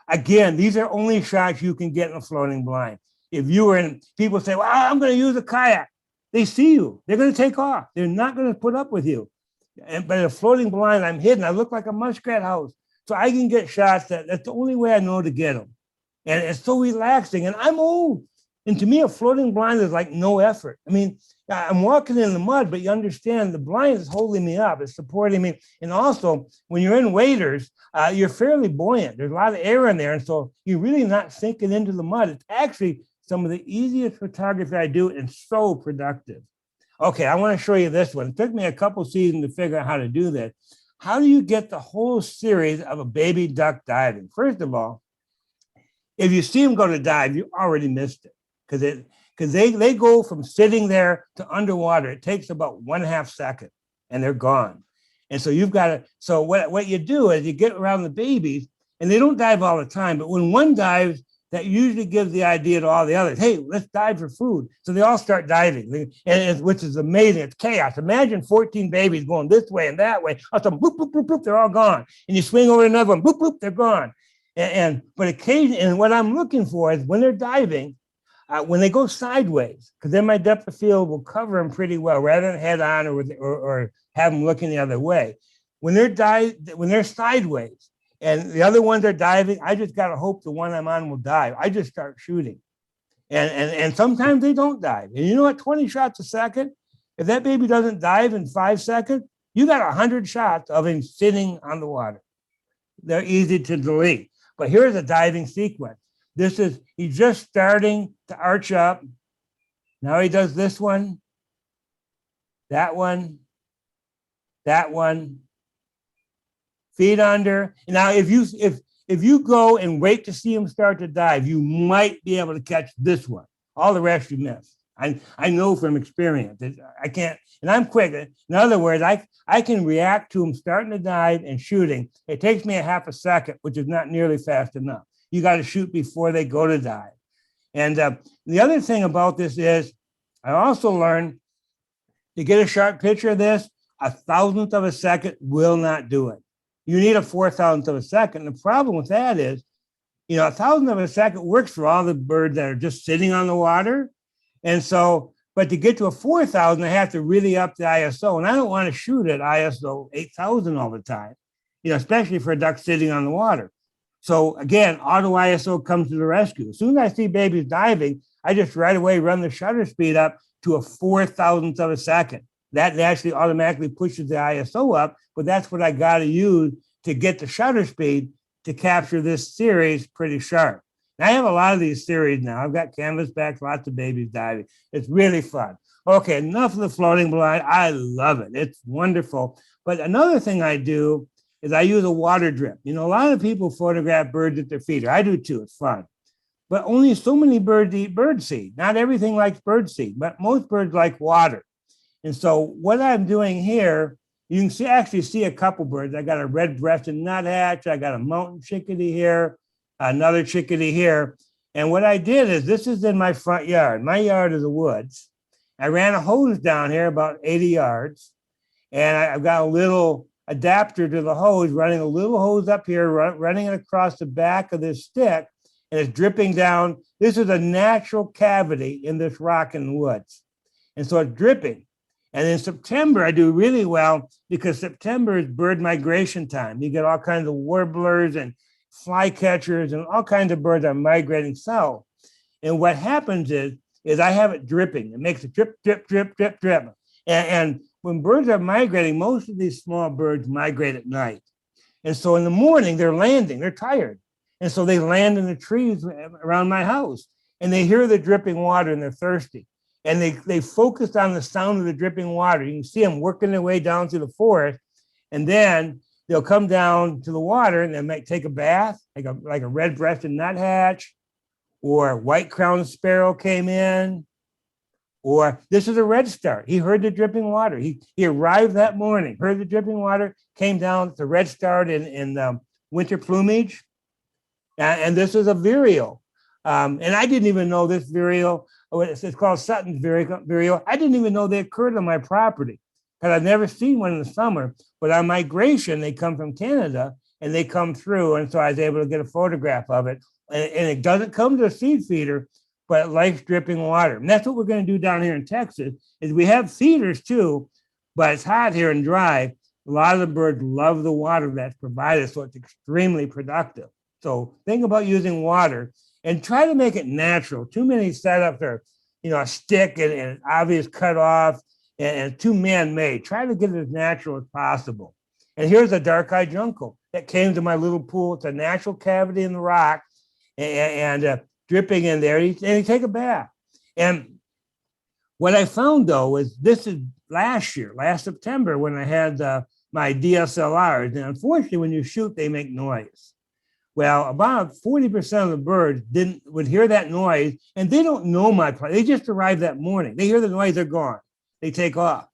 again, these are only shots you can get in a floating blind. If you were in, people say, well, I'm going to use a kayak. They see you. They're going to take off. They're not going to put up with you. But in a floating blind, I'm hidden. I look like a muskrat house. So I can get shots that's the only way I know to get them. And it's so relaxing. And I'm old. And to me, a floating blind is like no effort. I mean, I'm walking in the mud, but you understand the blind is holding me up. It's supporting me. And also, when you're in waders, you're fairly buoyant. There's a lot of air in there. And so you're really not sinking into the mud. It's actually some of the easiest photography I do and so productive. Okay, I want to show you this one. It took me a couple seasons to figure out how to do this. How do you get the whole series of a baby duck diving? First of all, if you see them go to dive, you already missed it because they go from sitting there to underwater. It takes about 1/2 second and they're gone. And so you've got to, so what you do is you get around the babies and they don't dive all the time, but when one dives, that usually gives the idea to all the others, hey, let's dive for food. So they all start diving, which is amazing. It's chaos. Imagine 14 babies going this way and that way. All of a sudden, boop, boop, boop, boop, they're all gone. And you swing over to another one, boop, boop, they're gone. But occasionally, and what I'm looking for is when they're diving, when they go sideways, because then my depth of field will cover them pretty well, rather than head on or have them looking the other way. When they're sideways, and the other ones are diving, I just got to hope the one I'm on will dive. I just start shooting. And sometimes they don't dive. And you know what, 20 shots a second, if that baby doesn't dive in 5 seconds, you got 100 shots of him sitting on the water. They're easy to delete. But here's a diving sequence. He's just starting to arch up. Now he does this one, that one, that one. Feet under. Now, if you go and wait to see him start to dive, you might be able to catch this one. All the rest you miss. I know from experience. I can't, and I'm quick. In other words, I can react to him starting to dive and shooting. It takes me 1/2 second, which is not nearly fast enough. You got to shoot before they go to dive. And the other thing about this is, I also learned to get a sharp picture of this, 1/1000th of a second will not do it. You need a 4,000th of a second. The problem with that is, 1,000th of a second works for all the birds that are just sitting on the water. And so, but to get to a 4,000, I have to really up the ISO. And I don't want to shoot at ISO 8,000 all the time, especially for a duck sitting on the water. So again, auto ISO comes to the rescue. As soon as I see babies diving, I just right away run the shutter speed up to a 4,000th of a second. That actually automatically pushes the ISO up, but that's what I got to use to get the shutter speed to capture this series pretty sharp. And I have a lot of these series now. I've got canvasbacks, lots of babies diving. It's really fun. Okay, enough of the floating blind. I love it. It's wonderful. But another thing I do is I use a water drip. A lot of people photograph birds at their feeder. I do too. It's fun. But only so many birds eat birdseed. Not everything likes birdseed, but most birds like water. And so what I'm doing here, you can actually see a couple birds. I got a red-breasted nuthatch. I got a mountain chickadee here, another chickadee here. And what I did is, this is in my front yard. My yard is the woods. I ran a hose down here about 80 yards. And I've got a little adapter to the hose, running a little hose up here, running it across the back of this stick. And it's dripping down. This is a natural cavity in this rock in the woods. And so it's dripping. And in September, I do really well because September is bird migration time. You get all kinds of warblers and flycatchers and all kinds of birds are migrating south. And what happens is I have it dripping. It makes a drip, drip, drip, drip, drip. And when birds are migrating, most of these small birds migrate at night. And so in the morning, they're landing. They're tired. And so they land in the trees around my house. And they hear the dripping water and they're thirsty. And they focused on the sound of the dripping water. You can see them working their way down through the forest. And then they'll come down to the water and they might take a bath, like a red-breasted nuthatch, or white-crowned sparrow came in, or this is a redstart. He heard the dripping water. He arrived that morning, heard the dripping water, came down to redstart in winter plumage. And this is a vireo. And I didn't even know this vireo. It's called Sutton's vireo. I didn't even know they occurred on my property because I've never seen one in the summer. But on migration, they come from Canada and they come through. And so I was able to get a photograph of it. And it doesn't come to a seed feeder, but it likes dripping water. And that's what we're going to do down here in Texas, is we have feeders too, but it's hot here and dry. A lot of the birds love the water that's provided, so it's extremely productive. So think about using water and try to make it natural. Too many setups are, a stick and an obvious cutoff and too man-made. Try to get it as natural as possible. And here's a dark-eyed junco that came to my little pool. It's a natural cavity in the rock and dripping in there. And he take a bath. And What I found though is this is last September, when I had my DSLRs. And unfortunately, when you shoot, they make noise. Well, about 40% of the birds would hear that noise, and they don't know my place. They just arrived that morning. They hear the noise, they're gone. They take off.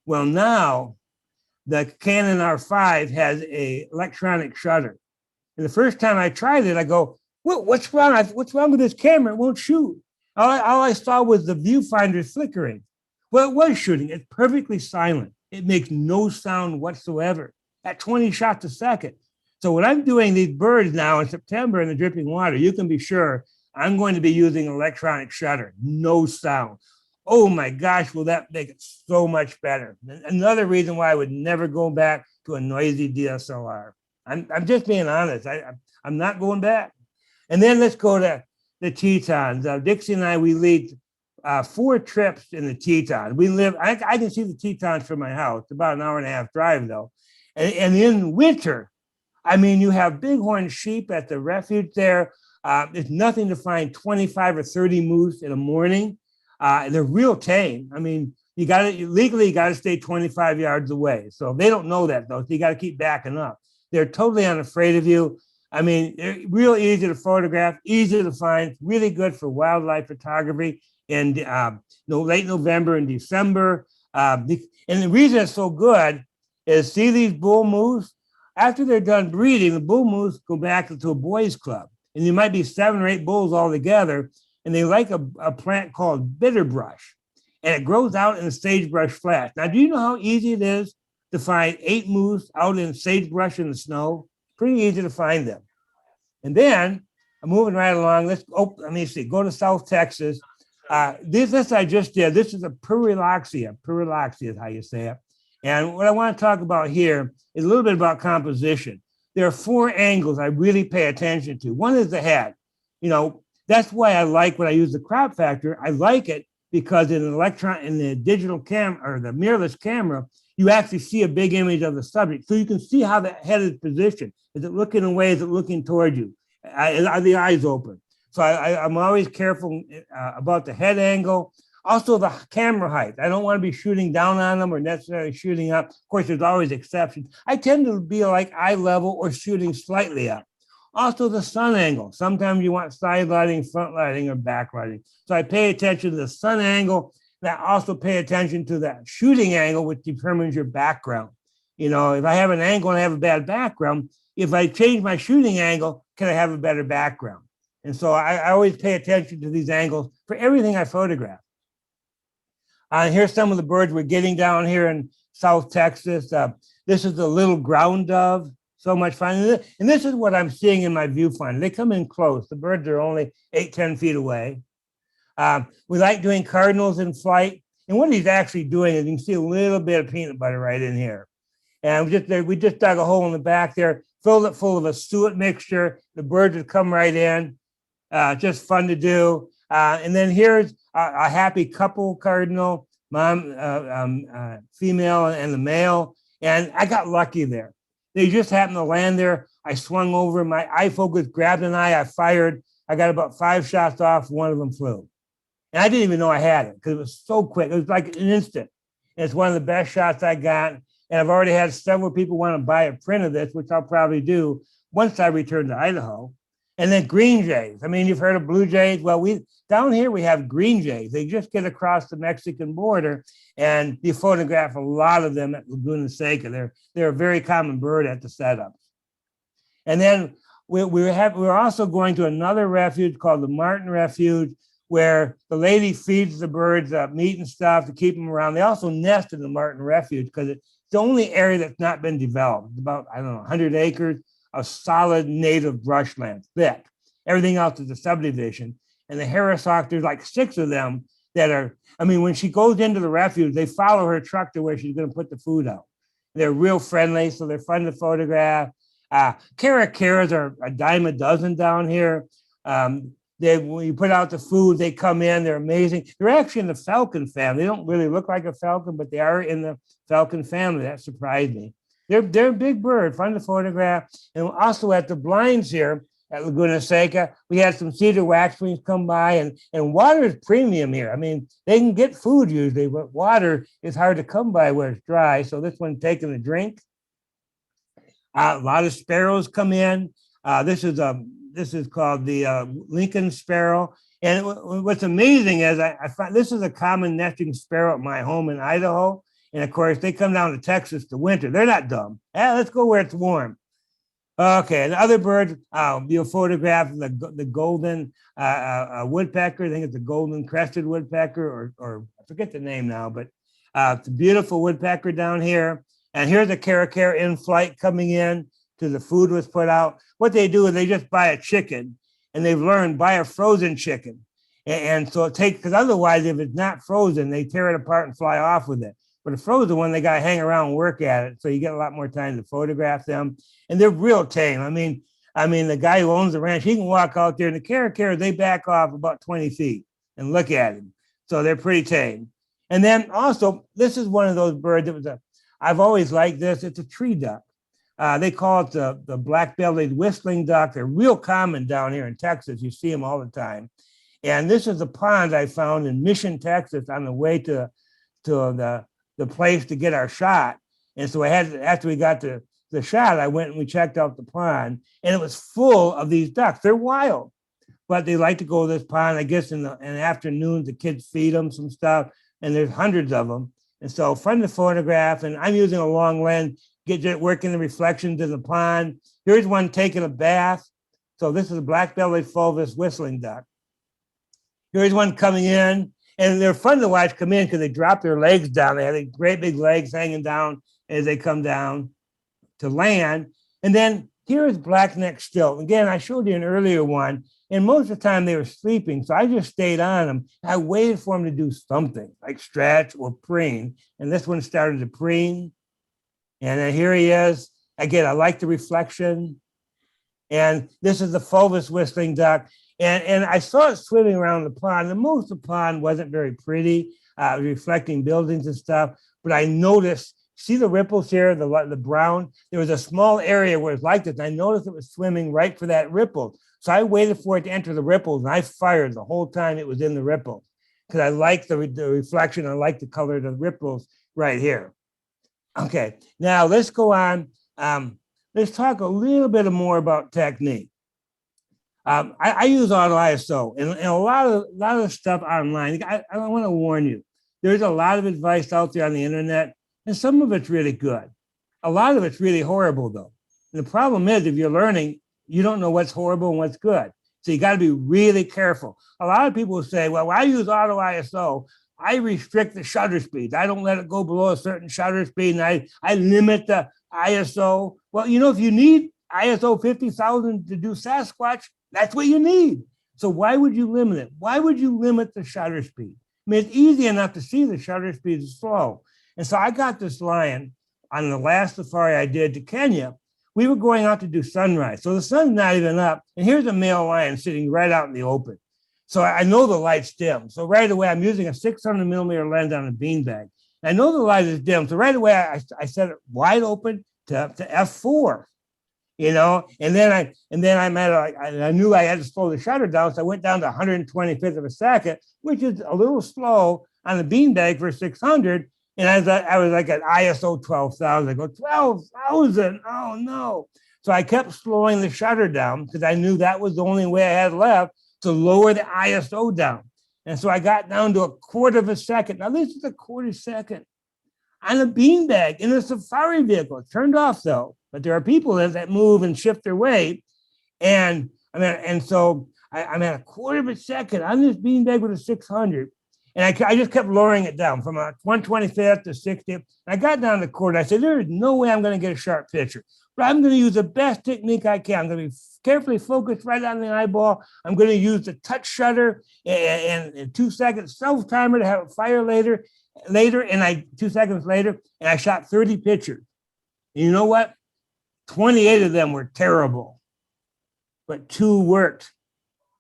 Well, now the Canon R5 has a electronic shutter. And the first time I tried it, I go, what's wrong? What's wrong with this camera? It won't shoot. All I saw was the viewfinder flickering. Well, it was shooting. It's perfectly silent. It makes no sound whatsoever at 20 shots a second. So when I'm doing these birds now in September in the dripping water, you can be sure I'm going to be using an electronic shutter, no sound. Oh my gosh, will that make it so much better? Another reason why I would never go back to a noisy DSLR. I'm just being honest. I'm not going back. And then let's go to the Tetons. Dixie and I, we lead 4 trips in the Tetons. I can see the Tetons from my house, about an hour and a half drive though. And in winter, I mean, you have bighorn sheep at the refuge there. It's nothing to find 25 or 30 moose in the morning. They're real tame. I mean, you got to stay 25 yards away. So they don't know that though. So you got to keep backing up. They're totally unafraid of you. I mean, they're real easy to photograph, easy to find, really good for wildlife photography in late November and December. And the reason it's so good is, see these bull moose? After they're done breeding, the bull moose go back to a boys club. And there might be 7 or 8 bulls all together. And they like a plant called bitterbrush. And it grows out in the sagebrush flats. Now, do you know how easy it is to find 8 moose out in sagebrush in the snow? Pretty easy to find them. And then I'm moving right along. Let me see, go to South Texas. This I just did. This is a Puriloxia. Puriloxia is how you say it. And what I want to talk about here is a little bit about composition. There are 4 angles I really pay attention to. One is the head. That's why I like when I use the crop factor. I like it because in the digital camera or the mirrorless camera, you actually see a big image of the subject. So you can see how the head is positioned. Is it looking away? Is it looking toward you? Are the eyes open? So I'm always careful about the head angle. Also, the camera height. I don't want to be shooting down on them or necessarily shooting up. Of course, there's always exceptions. I tend to be like eye level or shooting slightly up. Also, the sun angle. Sometimes you want side lighting, front lighting, or back lighting. So I pay attention to the sun angle. And I also pay attention to that shooting angle, which determines your background. If I have an angle and I have a bad background, if I change my shooting angle, can I have a better background? And so I always pay attention to these angles for everything I photograph. Here's some of the birds we're getting down here in South Texas. This is the little ground dove. So much fun. And this is what I'm seeing in my viewfinder. They come in close. The birds are only 8-10 feet away. We like doing cardinals in flight. And what he's actually doing is you can see a little bit of peanut butter right in here. And we just dug a hole in the back there, filled it full of a suet mixture. The birds would come right in. Just fun to do. And then here's a happy couple cardinal, mom, female, and the male. And I got lucky there. They just happened to land there. I swung over, my eye focus grabbed an eye, I fired. I got about 5 shots off, one of them flew. And I didn't even know I had it because it was so quick. It was like an instant. And it's one of the best shots I got. And I've already had several people want to buy a print of this, which I'll probably do once I return to Idaho. And then green jays. I mean, you've heard of blue jays. Well, down here we have green jays. They just get across the Mexican border, and you photograph a lot of them at Laguna Seca. They're a very common bird at the setups. And then we're also going to another refuge called the Martin Refuge, where the lady feeds the birds meat and stuff to keep them around. They also nest in the Martin Refuge because it's the only area that's not been developed. It's about, 100 acres of solid native brushland, thick. Everything else is a subdivision. And the Harris hawk, there's like 6 of them that are, when she goes into the refuge, they follow her truck to where she's going to put the food out. They're real friendly, so they're fun to photograph. Caracaras are a dime a dozen down here. When you put out the food, they come in, they're amazing. They're actually in the falcon family. They don't really look like a falcon, but they are in the falcon family. That surprised me. They're a big bird, fun to photograph. And also at the blinds here, at Laguna Seca. We had some cedar waxwings come by, and water is premium here. I mean, they can get food usually, but water is hard to come by where it's dry. So this one's taking a drink. A lot of sparrows come in. This is called the Lincoln sparrow. And what's amazing is I find this is a common nesting sparrow at my home in Idaho. And of course, they come down to Texas to winter. They're not dumb. Let's go where it's warm. Okay, the other bird, you'll photograph the golden woodpecker. I think it's a golden crested woodpecker, or I forget the name now, but it's a beautiful woodpecker down here. And here's a caracara in flight coming in to the food was put out. What they do is they just buy a chicken, and they've learned buy a frozen chicken. And so it takes, because otherwise, if it's not frozen, they tear it apart and fly off with it. But a frozen one, they got to hang around and work at it. So you get a lot more time to photograph them. And they're real tame. I mean, the guy who owns the ranch, he can walk out there, and the caracara, they back off about 20 feet and look at him. So they're pretty tame. And then also, this is one of those birds that I've always liked this. It's a tree duck. They call it the black-bellied whistling duck. They're real common down here in Texas. You see them all the time. And this is a pond I found in Mission, Texas, on the way to the place to get our shot. And so after we got the shot, I went and we checked out the pond, and it was full of these ducks. They're wild, but they like to go to this pond. I guess in the afternoons, the kids feed them some stuff, and there's hundreds of them. And so fun to photograph. And I'm using a long lens, working the reflections in the pond. Here's one taking a bath. So this is a black-bellied fulvous whistling duck. Here's one coming in, and they're fun to watch come in because they drop their legs down. They have these great big legs hanging down as they come down to land. And then here is black-necked stilt. Again, I showed you an earlier one, and most of the time they were sleeping. So I just stayed on them. I waited for them to do something like stretch or preen. And this one started to preen. And then here he is. Again, I like the reflection. And this is the fulvous whistling duck. And I saw it swimming around the pond. And most of the pond wasn't very pretty, reflecting buildings and stuff. But I noticed, see the ripples here, the brown? There was a small area where it's like this. And I noticed it was swimming right for that ripple. So I waited for it to enter the ripples, and I fired the whole time it was in the ripples because I like the reflection. I like the color of the ripples right here. Okay, now let's go on. Let's talk a little bit more about technique. I use auto ISO, and a lot of stuff online. I want to warn you, there's a lot of advice out there on the internet, and some of it's really good. A lot of it's really horrible, though. And the problem is, if you're learning, you don't know what's horrible and what's good. So you got to be really careful. A lot of people say, well, I use auto ISO. I restrict the shutter speeds. I don't let it go below a certain shutter speed, and I limit the ISO. Well, if you need ISO 50,000 to do Sasquatch, that's what you need. So why would you limit it? Why would you limit the shutter speed? I mean, it's easy enough to see the shutter speed is slow. And so I got this lion on the last safari I did to Kenya. We were going out to do sunrise. So the sun's not even up. And here's a male lion sitting right out in the open. So I know the light's dim. So right away, I'm using a 600 millimeter lens on a beanbag. I know the light is dim. So right away, I set it wide open to f4, and then I knew I had to slow the shutter down. So I went down to 125th of a second, which is a little slow on the beanbag for 600. And I was like at ISO 12,000. I go, 12,000. Oh, no. So I kept slowing the shutter down because I knew that was the only way I had left to lower the ISO down. And so I got down to a quarter of a second. Now, this is a quarter second on a beanbag in a safari vehicle. It's turned off, though. But there are people that move and shift their weight. And so I'm at a quarter of a second on this beanbag with a 600. And I just kept lowering it down from a 125th to 60th. I got down to the quarter. I said, there is no way I'm going to get a sharp picture. But I'm going to use the best technique I can. I'm going to be carefully focused right on the eyeball. I'm going to use the touch shutter and 2 seconds self-timer to have it fire later, and 2 seconds later, and I shot 30 pictures. And you know what? 28 of them were terrible, but 2 worked.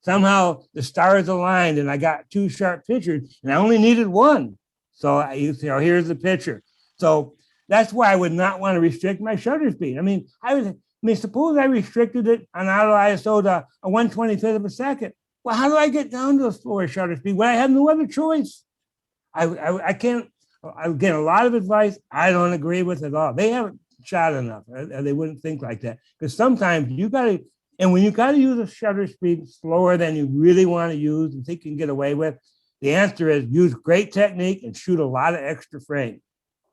Somehow the stars aligned and I got 2 sharp pictures, and I only needed 1. So here's the picture. So that's why I would not want to restrict my shutter speed. I mean, I mean, suppose I restricted it on auto ISO to a 1/25th of a second. Well, how do I get down to a slower shutter speed when I have no other choice? I can't. I get a lot of advice I don't agree with at all. They haven't shot enough, and they wouldn't think like that. Because sometimes you got to, and when you got to use a shutter speed slower than you really want to use and think you can get away with, the answer is use great technique and shoot a lot of extra frames.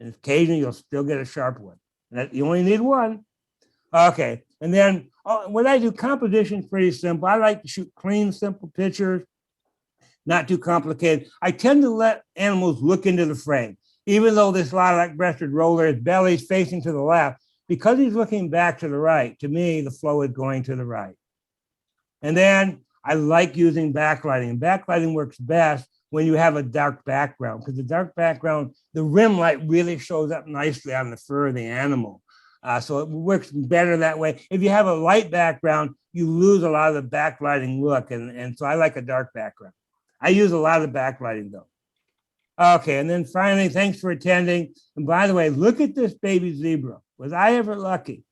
And occasionally you'll still get a sharp one. You only need one. Okay, and then when I do composition, pretty simple. I like to shoot clean, simple pictures, not too complicated. I tend to let animals look into the frame, even though this Lilacbreasted Roller, his belly's facing to the left, because he's looking back to the right. To me, the flow is going to the right. And then I like using backlighting. Backlighting works best when you have a dark background, because the dark background, the rim light really shows up nicely on the fur of the animal. So it works better that way. If you have a light background, you lose a lot of the backlighting look. And so I like a dark background. I use a lot of backlighting though. Okay, and then finally, thanks for attending. And by the way, look at this baby zebra. Was I ever lucky?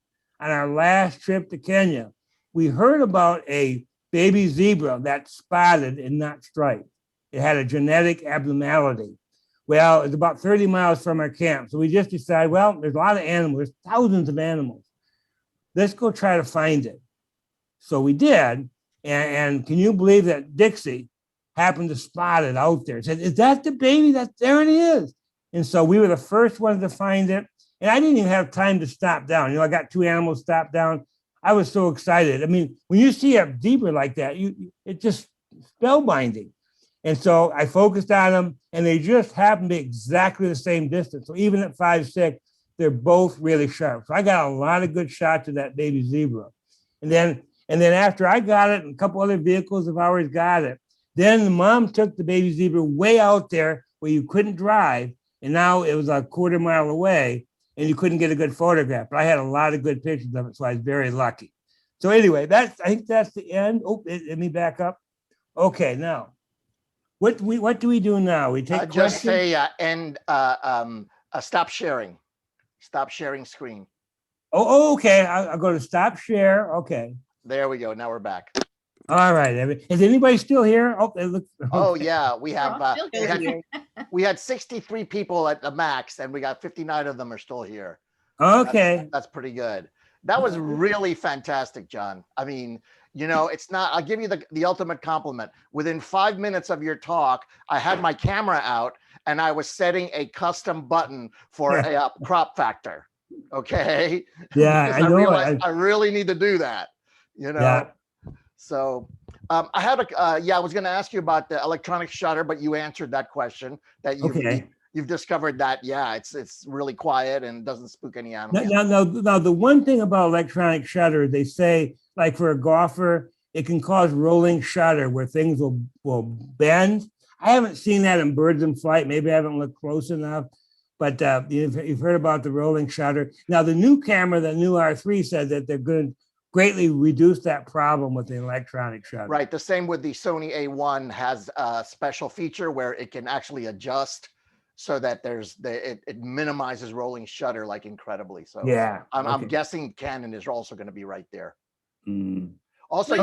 On our last trip to Kenya, we heard about a baby zebra that's spotted and not striped. It had a genetic abnormality. Well, it's about 30 miles from our camp. So we just decided, well, there's a lot of animals, there's thousands of animals. Let's go try to find it. So we did. And can you believe that Dixie happened to spot it out there? Said, is that the baby? There it is. And so we were the first ones to find it. And I didn't even have time to stop down. You know, I got 2 animals stopped down. I was so excited. I mean, when you see a zebra like that, it's just spellbinding. And so I focused on them, and they just happened to be exactly the same distance. So even at 5.6, they're both really sharp. So I got a lot of good shots of that baby zebra. And then after I got it, and a couple other vehicles of ours got it, then the mom took the baby zebra way out there where you couldn't drive, and now it was a quarter mile away, and you couldn't get a good photograph. But I had a lot of good pictures of it, so I was very lucky. So anyway, I think that's the end. Oh, let me back up. Okay, now. What do we do now? We take just questions? say stop sharing. Stop sharing screen. Oh, okay. I'll go to stop share. Okay. There we go. Now we're back. All right. Is anybody still here? Oh, it looks. Okay. Oh yeah, we have. We had 63 people at the max, and we got 59 of them are still here. Okay. So that's pretty good. That was really fantastic, John. I mean, you know, it's not, I'll give you the ultimate compliment. Within 5 minutes of your talk, I had my camera out and I was setting a custom button for a crop factor. Okay. Yeah, I know. I really need to do that, you know? Yeah. So I have I was going to ask you about the electronic shutter, but you answered that question that you've discovered that, yeah, it's really quiet and doesn't spook any animals. Now, the one thing about electronic shutter, they say, like for a golfer, it can cause rolling shutter where things will bend. I haven't seen that in birds in flight. Maybe I haven't looked close enough, but you've heard about the rolling shutter. Now, the new camera, the new R3 said that they're going to greatly reduce that problem with the electronic shutter. Right. The same with the Sony A1 has a special feature where it can actually adjust so that it minimizes rolling shutter like incredibly. So yeah, I'm guessing Canon is also going to be right there. Also,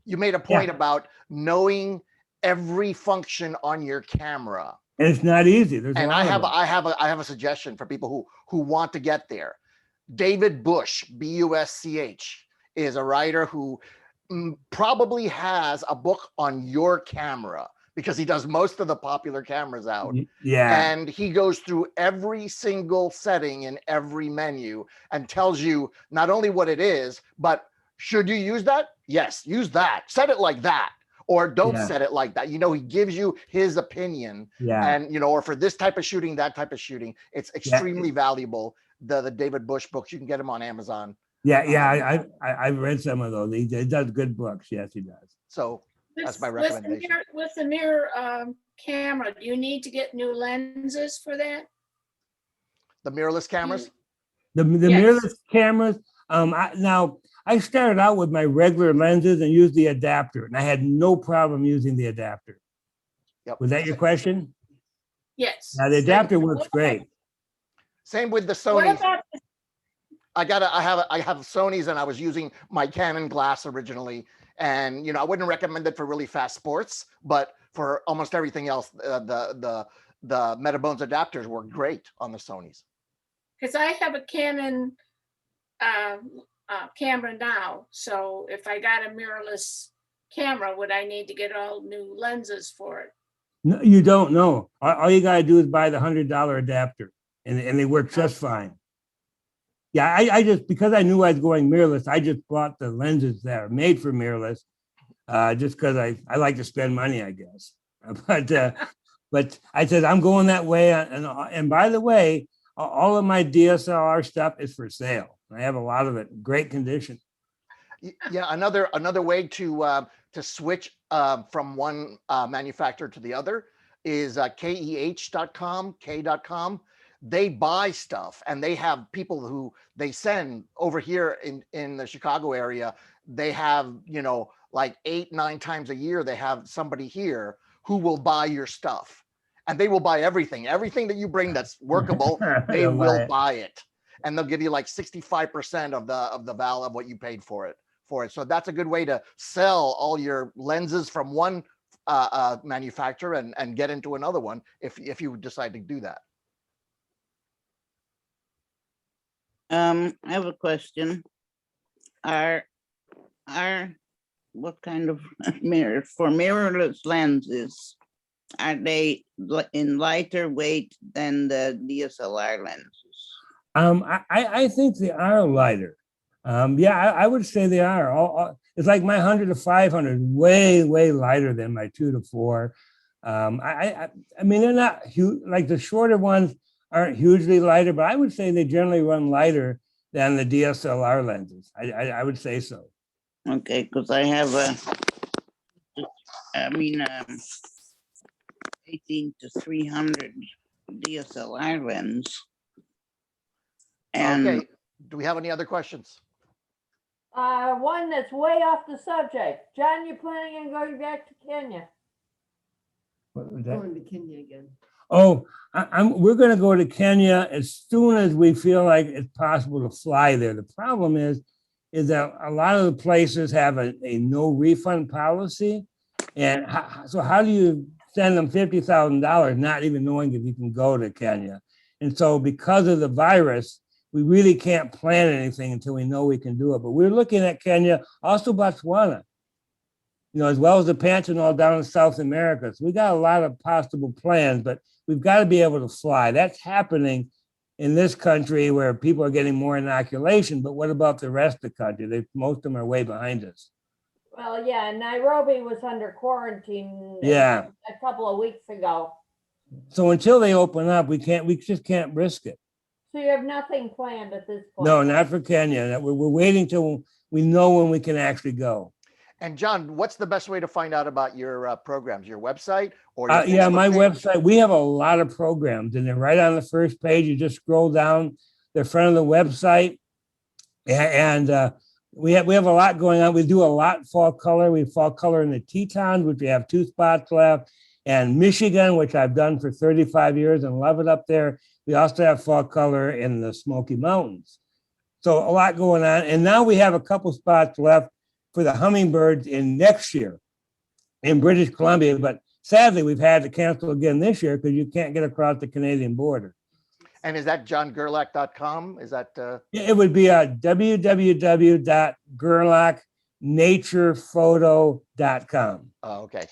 you made a point about knowing every function on your camera. And it's not easy. I have a suggestion for people who want to get there. David Busch, B-U-S-C-H, is a writer who probably has a book on your camera because he does most of the popular cameras out. Yeah. And he goes through every single setting in every menu and tells you not only what it is, but should you use that? Yes, use that. Set it like that. Or don't set it like that. You know, he gives you his opinion. Yeah. And, you know, or for this type of shooting, that type of shooting, it's extremely valuable. The David Busch books, you can get them on Amazon. Yeah, I've read some of those. He does good books. Yes, he does. So that's my recommendation. With the mirror camera, do you need to get new lenses for that? The mirrorless cameras? The mirrorless cameras. Now, I started out with my regular lenses and used the adapter, and I had no problem using the adapter. Yep. Was that your question? Yes. Now, the adapter works great. Same with the Sony. I have Sony's, and I was using my Canon glass originally. And, I wouldn't recommend it for really fast sports, but for almost everything else, the Metabones adapters work great on the Sony's. Because I have a Canon camera now. So if I got a mirrorless camera, would I need to get all new lenses for it? No, you don't know. All you gotta do is buy the $100 adapter, and they work just fine. Yeah, I just, because I knew I was going mirrorless, I just bought the lenses that are made for mirrorless, just because I like to spend money, I guess. But I said, I'm going that way. And by the way, all of my DSLR stuff is for sale. I have a lot of it in great condition. Yeah, another way to switch from one manufacturer to the other is keh.com, k.com. They buy stuff, and they have people who they send over here in the Chicago area. They have, like 8-9 times a year, they have somebody here who will buy your stuff, and they will buy everything that you bring that's workable. They will buy it, and they'll give you like 65% of the value of what you paid for it. So that's a good way to sell all your lenses from one manufacturer and get into another one if you decide to do that. I have a question. Are what kind of mirrors for mirrorless lenses? Are they in lighter weight than the DSLR lenses? I think they are lighter. Yeah, I would say they are. It's like my 100 to 500, way lighter than my 2 to 4. I mean, they're not huge. Like the shorter ones aren't hugely lighter, but I would say they generally run lighter than the DSLR lenses. I would say so. Okay, because I have 18 to 300 DSLR lens. And okay, do we have any other questions? One that's way off the subject. John, you planning on going back to Kenya? What was that? Going to Kenya again. Oh, we're going to go to Kenya as soon as we feel like it's possible to fly there. The problem is that a lot of the places have a no refund policy. And so how do you send them $50,000 not even knowing if you can go to Kenya? And so because of the virus, we really can't plan anything until we know we can do it. But we're looking at Kenya, also Botswana, as well as the Pantanal down in South America. So we got a lot of possible plans, but we've got to be able to fly. That's happening in this country where people are getting more inoculation. But what about the rest of the country? Most of them are way behind us. Well, yeah, Nairobi was under quarantine Yeah. a couple of weeks ago. So until they open up, we just can't risk it. So you have nothing planned at this point? No, not for Kenya. We're waiting till we know when we can actually go. And John, what's the best way to find out about your programs? Your website or Yeah, my page? website. We have a lot of programs, and they're right on the first page. You just scroll down the front of the website, and we have a lot going on. We do a lot fall color. We fall color in the Tetons, which we have 2 spots left, and Michigan, which I've done for 35 years and love it up there. We also have fall color in the Smoky Mountains. So a lot going on, and now we have a couple spots left for the hummingbirds in next year in British Columbia, but sadly we've had to cancel again this year because you can't get across the Canadian border. And is that johngerlach.com? Is that Yeah, it would be www.gerlachnaturePhoto.com. oh, okay.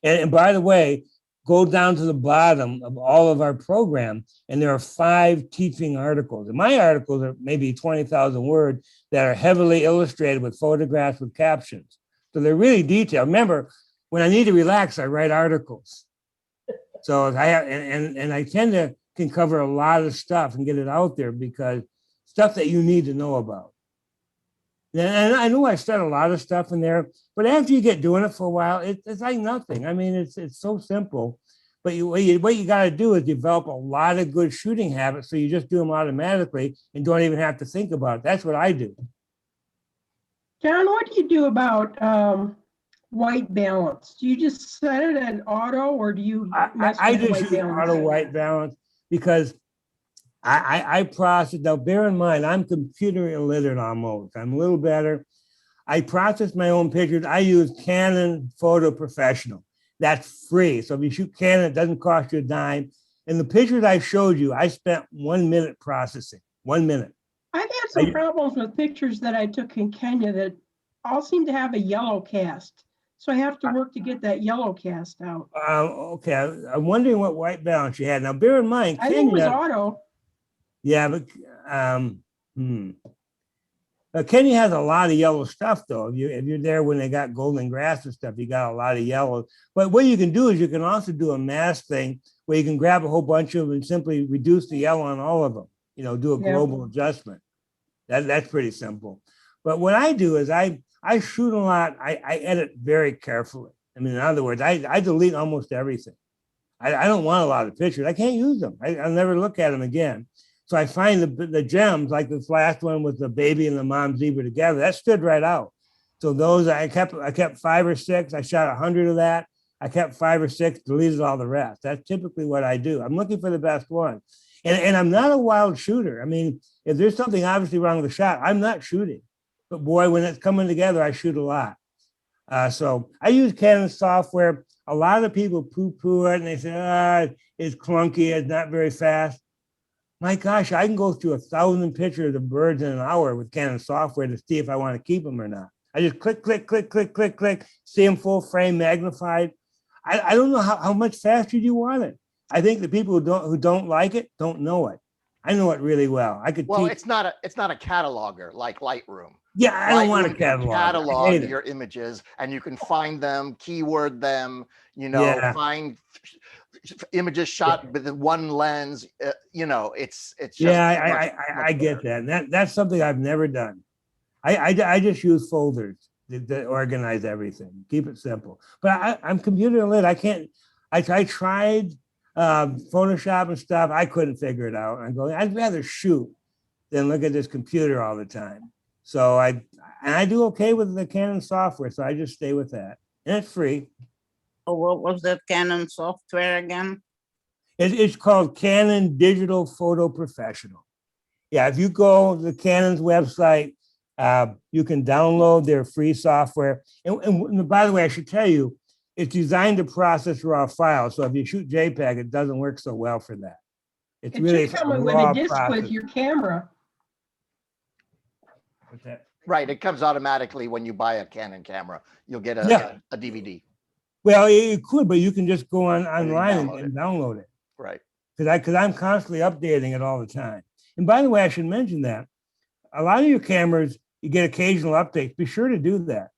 And by the way, go down to the bottom of all of our program, and there are 5 teaching articles. And my articles are maybe 20,000 words that are heavily illustrated with photographs with captions. So they're really detailed. Remember, when I need to relax, I write articles. So I have, and I can cover a lot of stuff and get it out there because stuff that you need to know about. And I know I said a lot of stuff in there, but after you get doing it for a while, it's like nothing. I mean, it's so simple. But what you got to do is develop a lot of good shooting habits, so you just do them automatically and don't even have to think about it. That's what I do. John, what do you do about white balance? Do you just set it at auto, or do you mess I with just white use balance? auto white balance because I process, now bear in mind, I'm computer illiterate almost. I'm a little better. I process my own pictures. I use Canon Photo Professional. That's free. So if you shoot Canon, it doesn't cost you a dime. And the pictures I showed you, I spent 1 minute processing, 1 minute. I've had some problems with pictures that I took in Kenya that all seem to have a yellow cast. So I have to work to get that yellow cast out. Okay, I'm wondering what white balance you had. Now, bear in mind, I think it was Kenya, auto. yeah, but Kenya has a lot of yellow stuff, though. If you're there when they got golden grass and stuff, you got a lot of yellow. But what you can do is you can also do a mass thing where you can grab a whole bunch of them and simply reduce the yellow on all of them. You know, do a global adjustment. That's pretty simple. But what I do is I shoot a lot. I edit very carefully. I mean, in other words, I delete almost everything. I don't want a lot of pictures. I can't use them. I'll never look at them again. So I find the gems, like this last one with the baby and the mom zebra together, that stood right out. So those I kept 5 or 6. I shot 100 of that. I kept 5 or 6, deleted all the rest. That's typically what I do. I'm looking for the best one. And I'm not a wild shooter. I mean, if there's something obviously wrong with the shot, I'm not shooting. But boy, when it's coming together, I shoot a lot. So I use Canon software. A lot of people poo-poo it and they say, it's clunky, it's not very fast. My gosh, I can go through 1,000 pictures of birds in an hour with Canon software to see if I want to keep them or not. I just click, see them full frame, magnified. I don't know how much faster you want it. I think the people who don't like it don't know it. I know it really well. It's not a cataloger like Lightroom. Yeah, I don't want to catalog your images, and you can find them, keyword them, find images shot with one lens. It's just I get that. And that's something I've never done. I just use folders to organize everything, keep it simple. But I'm computer lit. I tried Photoshop and stuff. I couldn't figure it out. I'm going, I'd rather shoot than look at this computer all the time. So I do okay with the Canon software. So I just stay with that. And it's free. Oh, what was that Canon software again? It's called Canon Digital Photo Professional. Yeah, if you go to the Canon's website, you can download their free software. And by the way, I should tell you, it's designed to process raw files. So if you shoot JPEG, it doesn't work so well for that. It's really coming with a disc with your camera. What's that? Right. It comes automatically when you buy a Canon camera. You'll get a DVD. Well, it could, but you can just go online and download it. Right. Because I'm constantly updating it all the time. And by the way, I should mention that a lot of your cameras, you get occasional updates. Be sure to do that.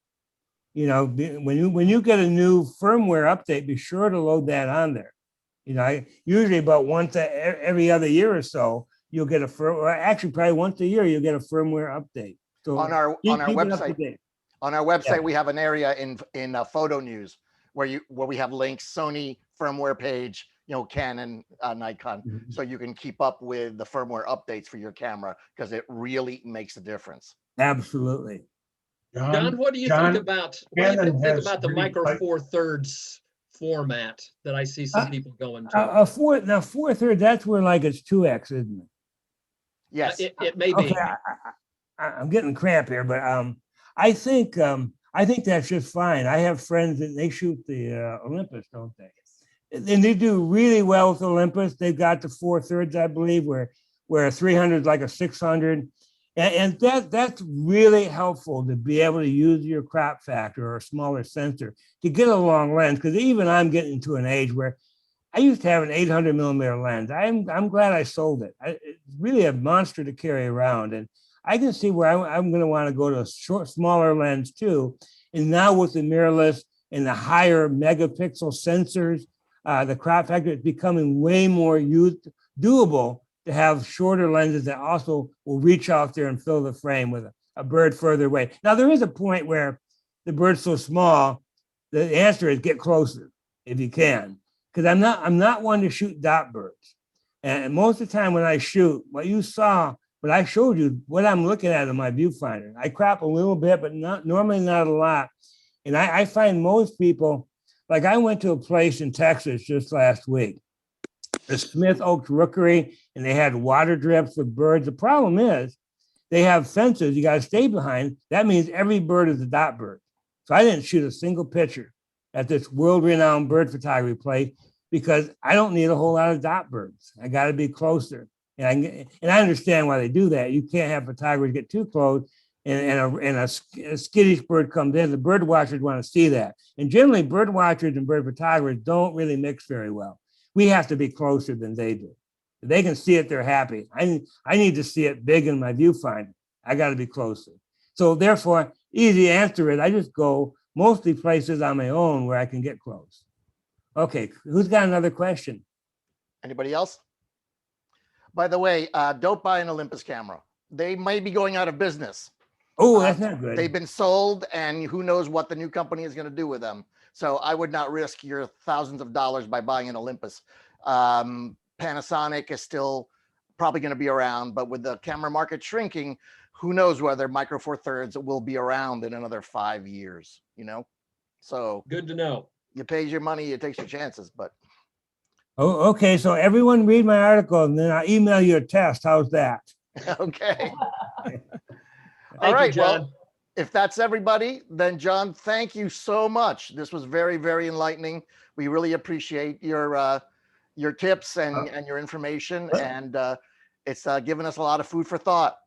You know, when you get a new firmware update, be sure to load that on there. You know, usually about once every other year or so, you'll get actually probably once a year, you'll get a firmware update. So on our website, we have an area in photo news where we have links, Sony firmware page, Canon, Nikon, so you can keep up with the firmware updates for your camera because it really makes a difference. Absolutely. John, what do you think about the micro four thirds format that I see some people going to? 4/3, that's where like it's 2x, isn't it? Yes, it may be. Okay, I'm getting cramp here, but I think that's just fine. I have friends that they shoot the Olympus, don't they? And they do really well with Olympus. They've got the 4/3, I believe, where 300 is like a 600. And that's really helpful to be able to use your crop factor or a smaller sensor to get a long lens. Because even I'm getting to an age where I used to have an 800 millimeter lens. I'm glad I sold it. It's really a monster to carry around. And I can see where I'm going to want to go to a smaller lens too. And now with the mirrorless and the higher megapixel sensors, the crop factor is becoming way more doable to have shorter lenses that also will reach out there and fill the frame with a bird further away. Now, there is a point where the bird's so small, the answer is get closer if you can. Because I'm not one to shoot dot birds. And most of the time when I shoot, what I showed you, what I'm looking at in my viewfinder. I crop a little bit, but normally not a lot. And I find most people, like I went to a place in Texas just last week, the Smith Oaks Rookery, and they had water drips for birds. The problem is they have fences you got to stay behind. That means every bird is a dot bird. So I didn't shoot a single picture at this world-renowned bird photography place because I don't need a whole lot of dot birds. I got to be closer. And I understand why they do that. You can't have photographers get too close and a skittish bird comes in. The bird watchers want to see that. And generally, bird watchers and bird photographers don't really mix very well. We have to be closer than they do. If they can see it, they're happy. I need to see it big in my viewfinder. I got to be closer. So therefore, easy answer is I just go mostly places on my own where I can get close. Okay, who's got another question? Anybody else? By the way, don't buy an Olympus camera. They might be going out of business. Oh, that's not good. They've been sold, and who knows what the new company is going to do with them. So I would not risk your thousands of dollars by buying an Olympus. Panasonic is still probably going to be around, but with the camera market shrinking, who knows whether Micro Four Thirds will be around in another 5 years, you know? So Good to know. you pay your money, you take your chances, but. Oh, okay. So everyone read my article and then I'll email you a test. How's that? Okay. Thank All you, right, John. well, if that's everybody, then John, thank you so much. This was very, very enlightening. We really appreciate your tips and your information, and it's given us a lot of food for thought.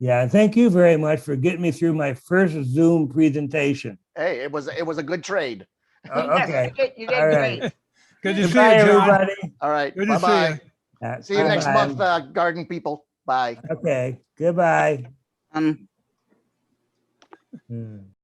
Yeah, and thank you very much for getting me through my first Zoom presentation. Hey, it was a good trade. Okay. You All did right. great. Good to see you, Goodbye, John. everybody. All right, Good to see bye-bye. you. See you next Bye-bye. month, garden people. Bye. Okay. Goodbye. Um, Hmm.